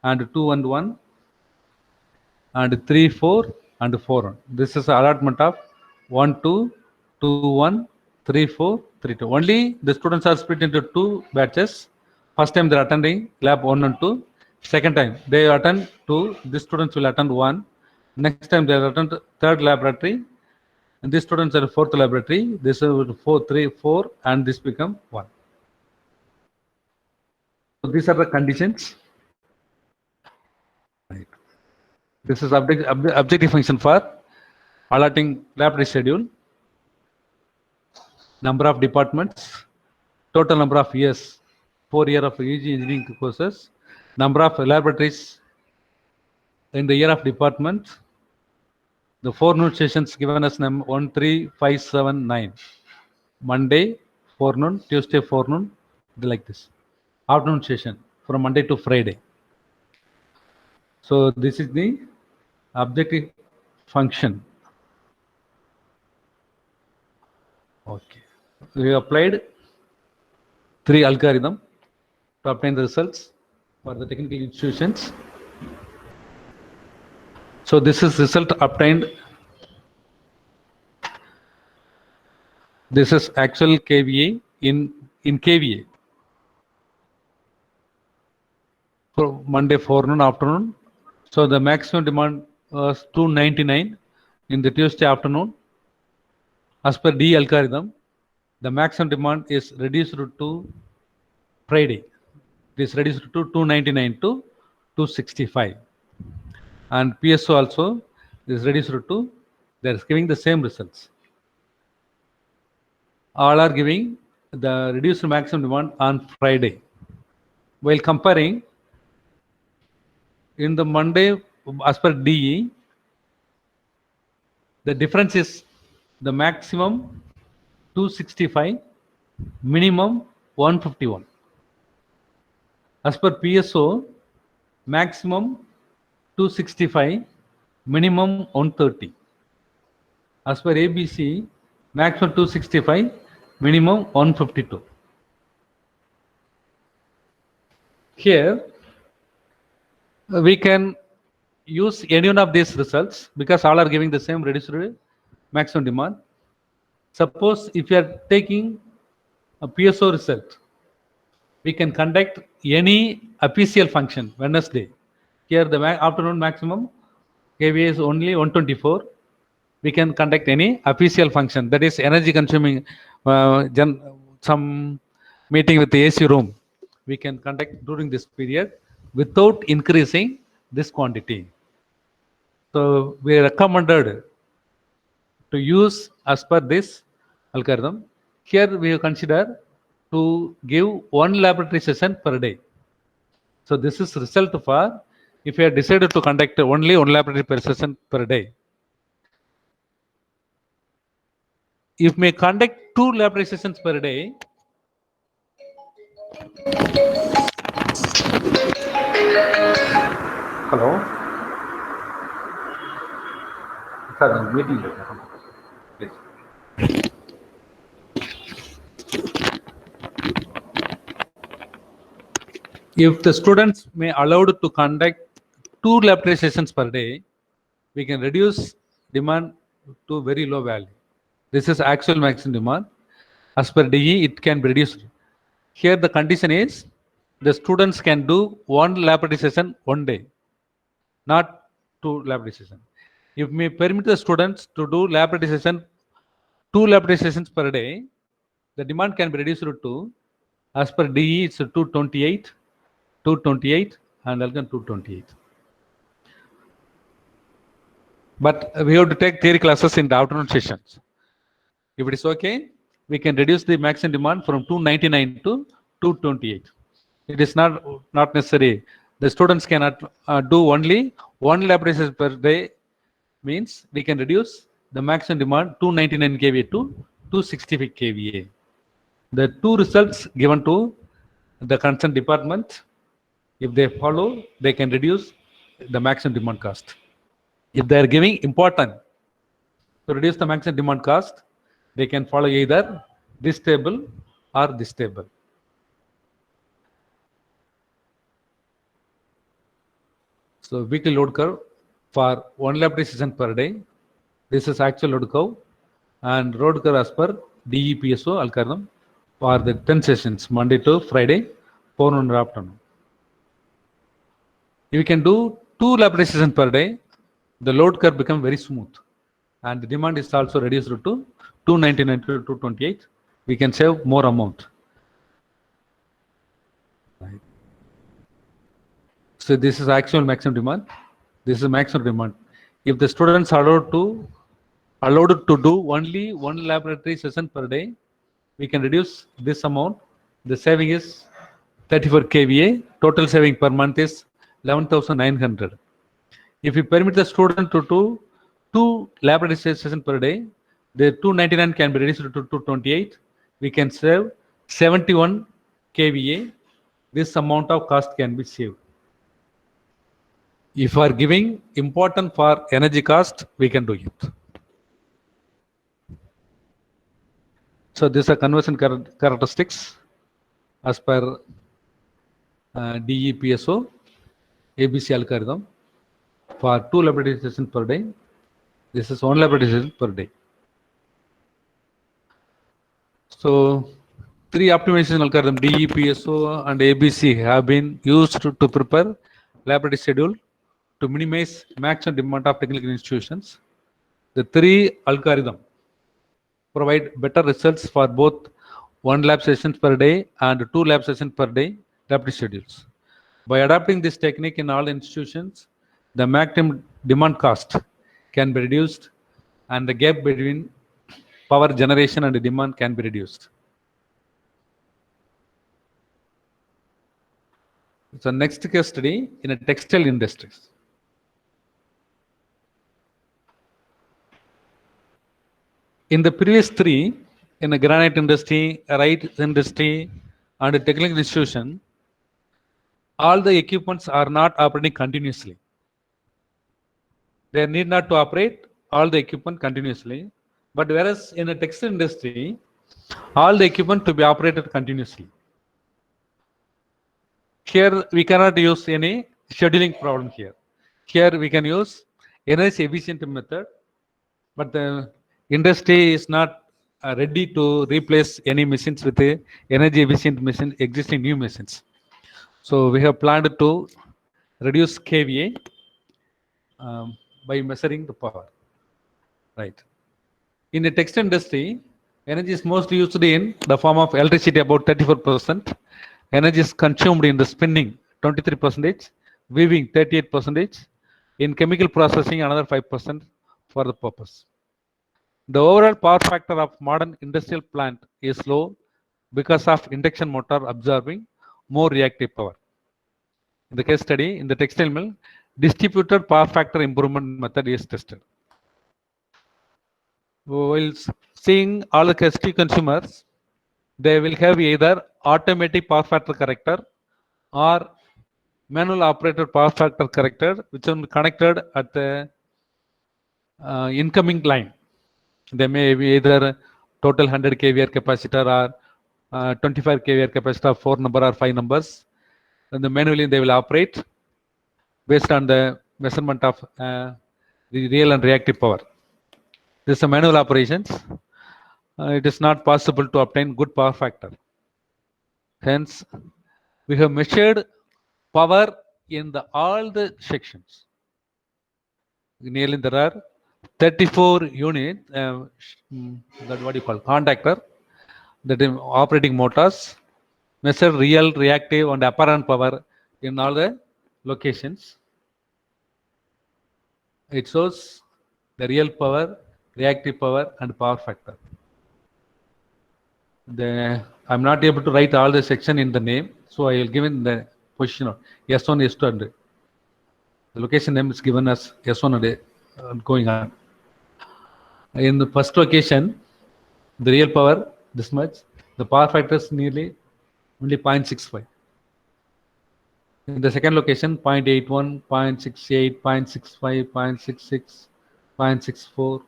Speaker 2: and 2 and 1, and 3, 4, and 4. This is allotment of 1, 2, 2, 1, 3, 4, 3, 2. Only the students are split into 2 batches. First time they are attending lab 1 and 2. Second time they attend 2. The students will attend 1. Next time they attend third laboratory. And these students are fourth laboratory. This is 4, 3, 4, and this become 1. So these are the conditions. Right. This is objective function for allotting laboratory schedule. Number of departments, total number of years, 4 years of UG engineering courses, number of laboratories in the year of department. The 4 noon sessions given as 1, 3, 5, 7, 9. Monday forenoon, Tuesday forenoon, like this. Afternoon session from Monday to Friday. So this is the objective function. Okay. We applied 3 algorithms to obtain the results for the technical institutions. So this is result obtained. This is actual KVA in KVA. For Monday forenoon, afternoon. So the maximum demand was 299 in the Tuesday afternoon. As per D algorithm, the maximum demand is reduced to Friday. It is reduced to 299 to 265. And PSO also is reduced to, they are giving the same results. All are giving the reduced maximum demand on Friday. While comparing, in the Monday, as per DE, the difference is the maximum 265, minimum 151. As per PSO, maximum 265, minimum 130. As per ABC, maximum 265, minimum 152. Here, we can use any one of these results because all are giving the same reduced maximum demand. Suppose if you are taking a PSO result, we can conduct any apicial function Wednesday. Here the afternoon maximum kVA is only 124. We can conduct any apicial function, that is energy consuming some meeting with the AC room. We can conduct during this period without increasing this quantity. So we recommended to use as per this algorithm. Here we consider to give one laboratory session per day. So this is result for if you have decided to conduct only one laboratory per session per day. If may conduct 2 laboratory sessions per day, hello, sir, meeting. Please. If the students may allowed to conduct 2 laboratory sessions per day, we can reduce demand to very low value. This is actual maximum demand. As per DE, it can be reduced. Here the condition is the students can do 1 laboratory session one day, not 2 laboratory sessions. If we permit the students to do laboratory session 2 laboratory sessions per day, the demand can be reduced to, as per DE, it's 228, and again 228. But we have to take theory classes in the afternoon sessions. If it is okay, we can reduce the maximum demand from 299 to 228. It is not necessary. The students cannot do only 1 laboratory session per day, means we can reduce the maximum demand 299 kVA to 265 kVA. The 2 results given to the concerned department, if they follow, they can reduce the maximum demand cost. If they are giving important to reduce the maximum demand cost, they can follow either this table or this table. So weekly load curve for 1 laboratory session per day. This is actual load curve, and load curve as per DEPSO algorithm for the 10 sessions, Monday to Friday, forenoon or afternoon. If you can do 2 laboratory sessions per day, the load curve becomes very smooth, and the demand is also reduced to 299 to 228. We can save more amount. Right. So this is actual maximum demand. This is maximum demand. If the students are allowed to do only 1 laboratory session per day, we can reduce this amount. The saving is 34 kVA. Total saving per month is 11,900. If we permit the student to do 2 laboratory sessions per day, the 299 can be reduced to 228. We can save 71 kVA. This amount of cost can be saved. If we are giving important for energy cost, we can do it. So these are conversion characteristics as per DEPSO ABC algorithm for 2 laboratory sessions per day. This is 1 laboratory session per day. So 3 optimization algorithm DEPSO and ABC have been used to prepare laboratory schedule to minimize maximum demand of technical institutions. The 3 algorithms provide better results for both 1 lab sessions per day and 2 lab sessions per day laboratory schedules. By adopting this technique in all institutions, the maximum demand cost can be reduced and the gap between power generation and demand can be reduced. So next case study in a textile industries. In the previous 3, in the granite industry, rice industry, and a technical institution, all the equipments are not operating continuously. They need not to operate all the equipment continuously. But whereas in the textile industry, all the equipment to be operated continuously. Here we cannot use any scheduling problem here. Here we can use energy efficient method, but the industry is not ready to replace any machines with a energy efficient machine, existing new machines. So we have planned to reduce KVA by measuring the power. Right. In the textile industry, energy is mostly used in the form of electricity, about 34%. Energy is consumed in the spinning, 23%, weaving, 38%, in chemical processing, another 5% for the purpose. The overall power factor of modern industrial plant is low because of induction motor absorbing more reactive power. In the case study, in the textile mill, distributed power factor improvement method is tested. While seeing all the key consumers, they will have either automatic power factor corrector or manual operated power factor corrector, which are connected at the incoming line. They may be either total 100 kVA capacitor or 25 kVA capacitor, 4 number or 5 numbers. And the manually they will operate based on the measurement of the real and reactive power. This is a manual operations. It is not possible to obtain good power factor. Hence, we have measured power in all the sections. Nearly there are 34 units, that what you call contactor, that is operating motors, measure real, reactive and apparent power in all the locations. It shows the real power, reactive power and power factor. I'm not able to write all the section in the name, so I will give in the position of S1, S2 and the location name is given as S1 and going on. In the first location, the real power this much, the power factor is nearly only 0.65. In the second location, 0.81, 0.68, 0.65, 0.66, 0.64.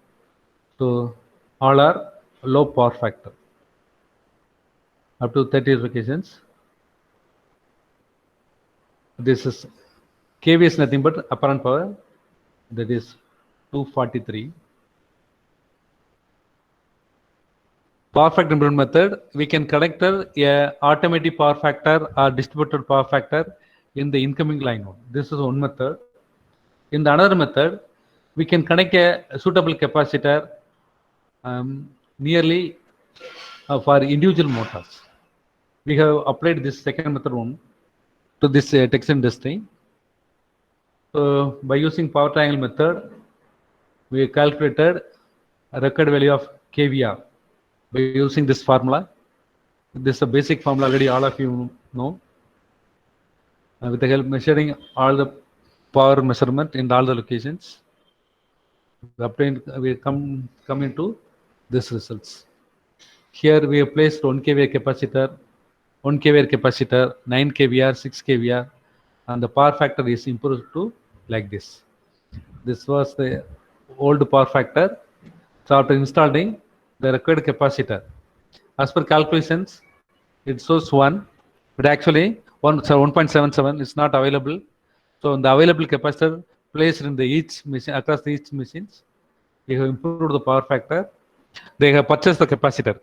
Speaker 2: So all are low power factor. Up to 30 locations. This is KV is nothing but apparent power, that is 243. Power factor improvement method, we can connect a automatic power factor or distributed power factor in the incoming line. This is one method. In the another method, we can connect a suitable capacitor nearly for individual motors. We have applied this second method one to this textile industry. So by using power triangle method, we calculated a record value of kVR by using this formula. This is a basic formula already all of you know. With the help measuring all the power measurement in all the locations, we come into this results. Here we have placed 1 kVA capacitor, 1 kVA capacitor, 9 kVR, 6 kVR, and the power factor is improved to like this. This was the old power factor. So after installing the required capacitor, as per calculations, it shows 1, but actually 1.77 is not available. So the available capacitor placed in the each machine, across each machines, we have improved the power factor. They have purchased the capacitor.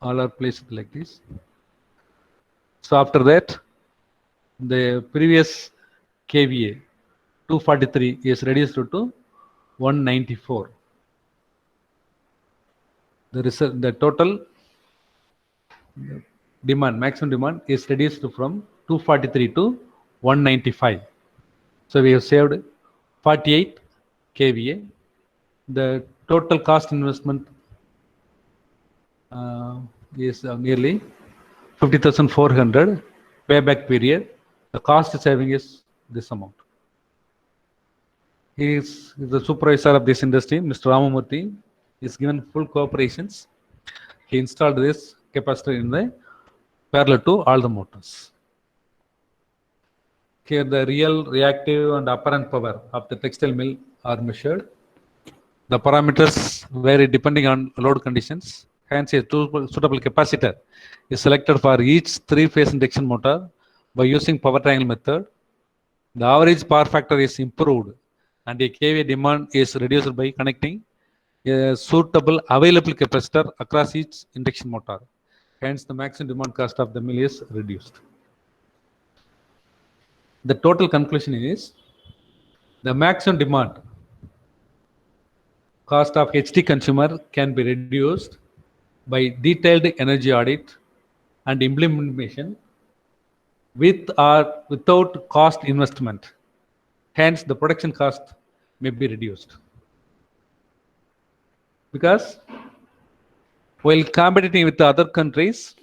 Speaker 2: All are placed like this. So after that, the previous kVA 243 is reduced to 194. The total demand, maximum demand, is reduced from 243 to 195. So we have saved 48 kVA. The total cost investment is nearly 50,400. Payback period, the cost saving is this amount. He is the supervisor of this industry, Mr. Ramamurthy. Is given full cooperations. He installed this capacitor in the parallel to all the motors. Here the real, reactive and apparent power of the textile mill are measured. The parameters vary depending on load conditions. Hence, a suitable capacitor is selected for each 3-phase induction motor by using power triangle method. The average power factor is improved and a kVA demand is reduced by connecting a suitable available capacitor across each induction motor. Hence, the maximum demand cost of the mill is reduced. The total conclusion is the maximum demand cost of HT consumer can be reduced by detailed energy audit and implementation with or without cost investment. Hence, the production cost may be reduced. Because while competing with the other countries,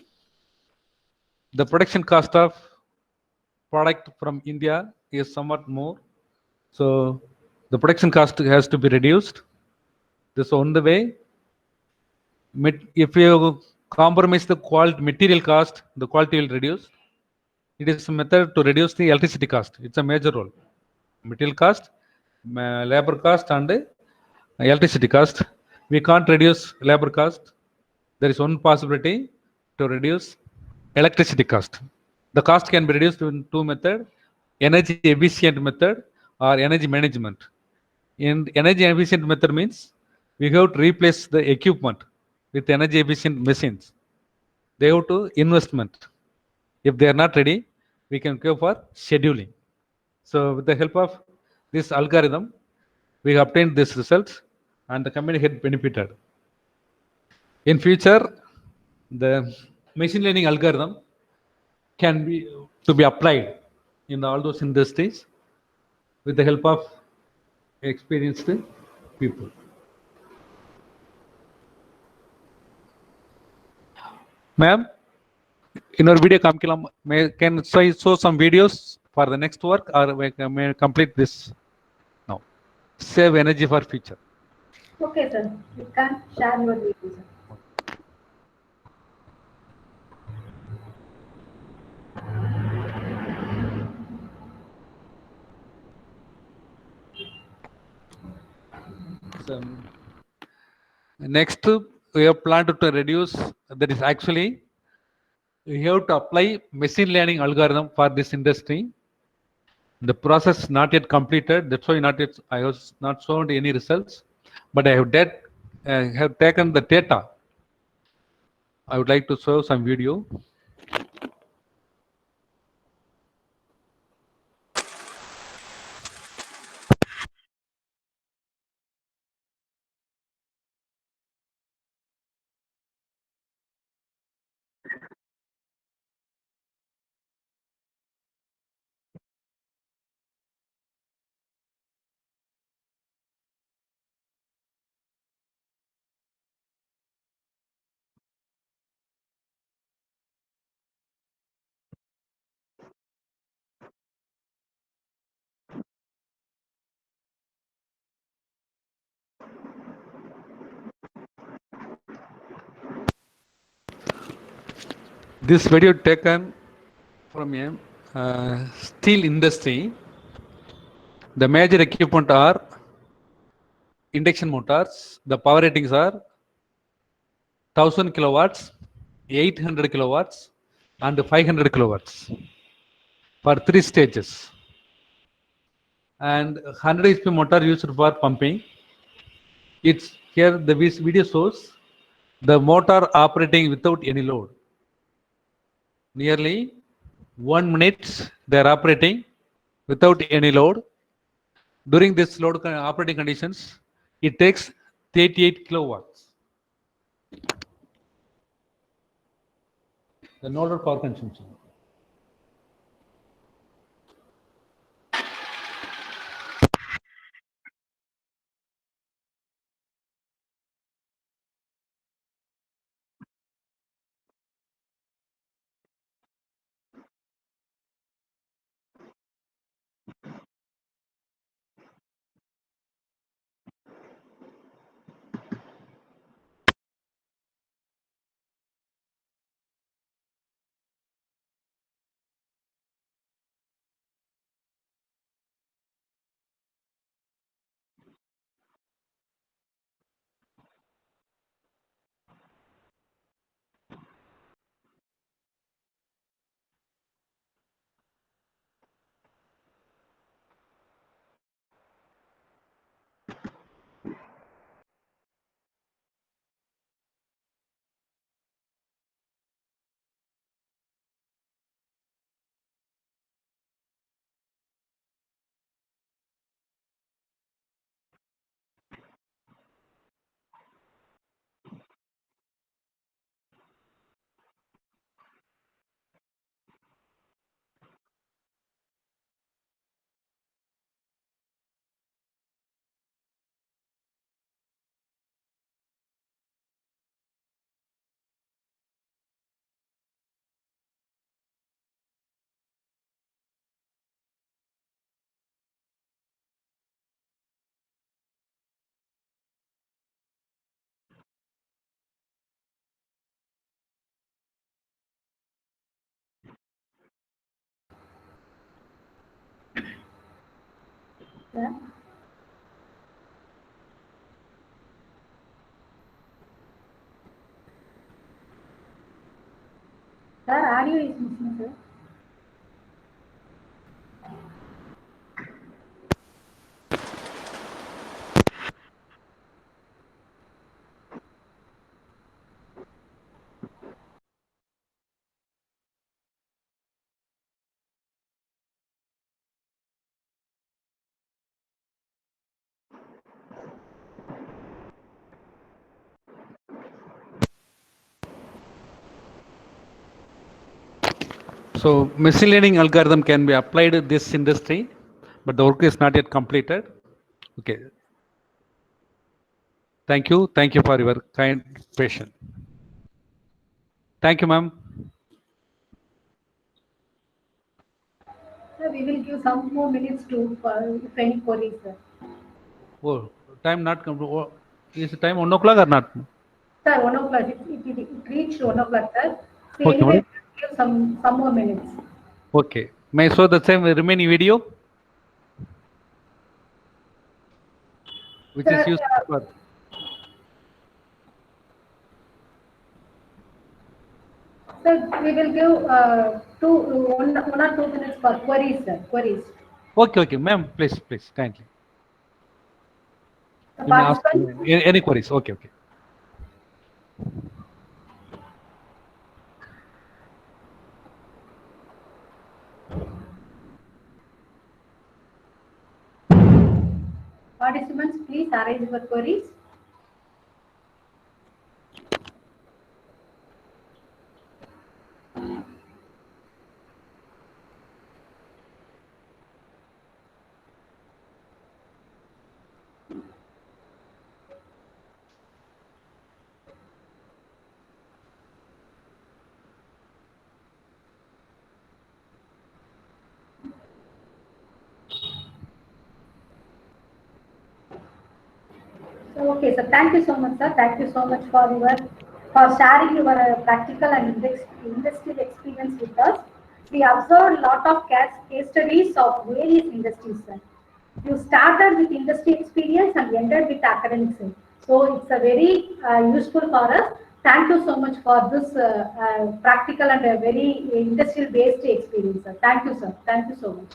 Speaker 2: the production cost of product from India is somewhat more. So the production cost has to be reduced. This is on the way. If you compromise the quality material cost, the quality will reduce. It is a method to reduce the electricity cost. It's a major role. Material cost, labor cost, and electricity cost. We can't reduce labor cost. There is one possibility to reduce electricity cost. The cost can be reduced in two methods: energy efficient method or energy management. In energy efficient method means we have to replace the equipment with energy efficient machines. They have to investment. If they are not ready, we can go for scheduling. So with the help of this algorithm, we obtained this result and the company had benefited. In future, the machine learning algorithm can be to be applied in all those industries with the help of experienced people. Ma'am, in our video can show some videos for the next work, or we may complete this now. Save energy for future.
Speaker 3: Okay, sir. You can share your video, sir.
Speaker 2: So, next, we have planned to reduce, that is actually, we have to apply machine learning algorithm for this industry. The process not yet completed. That's why not yet, I was not shown any results, but I have taken the data. I would like to show some video. This video taken from a steel industry. The major equipment are induction motors. The power ratings are 1000 kilowatts, 800 kilowatts, and 500 kilowatts for 3 stages. And 100 HP motor used for pumping. It's here the video shows the motor operating without any load. Nearly 1 minute they are operating without any load. During this load operating conditions, it takes 38 kilowatts. The nodal power consumption.
Speaker 3: Sir, sir, audio is missing, sir.
Speaker 2: So machine learning algorithm can be applied to this industry, but the work is not yet completed. Okay. Thank you. Thank you for your kind patience. Thank you, ma'am.
Speaker 3: Sir, we will give some more minutes to if any queries, sir.
Speaker 2: Oh, time not come. Oh, is the time 1 o'clock or not?
Speaker 3: Sir, 1 o'clock. It reached 1 o'clock, sir. So
Speaker 2: Okay,
Speaker 3: anyway,
Speaker 2: madam.
Speaker 3: we will give some more minutes.
Speaker 2: Okay. May I show the same remaining video, which is
Speaker 3: Sir,
Speaker 2: used for.
Speaker 3: sir, we will give one or 2 minutes for queries, sir. Queries.
Speaker 2: Okay, okay, ma'am. Please, kindly.
Speaker 3: The
Speaker 2: You may ask
Speaker 3: participants,
Speaker 2: any queries. Okay, okay.
Speaker 3: participants, please arrange your queries. So, okay, sir. Thank you so much, sir. Thank you so much for sharing your practical and industrial experience with us. We observed a lot of case studies of various industries, sir. You started with industry experience and ended with academics, sir. So it's a very useful for us. Thank you so much for this practical and a very industrial based experience, sir. Thank you, sir. Thank you so much.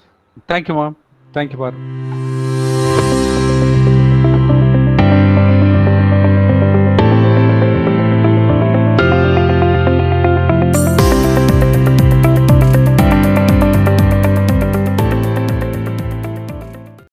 Speaker 2: Thank you, ma'am. Thank you for.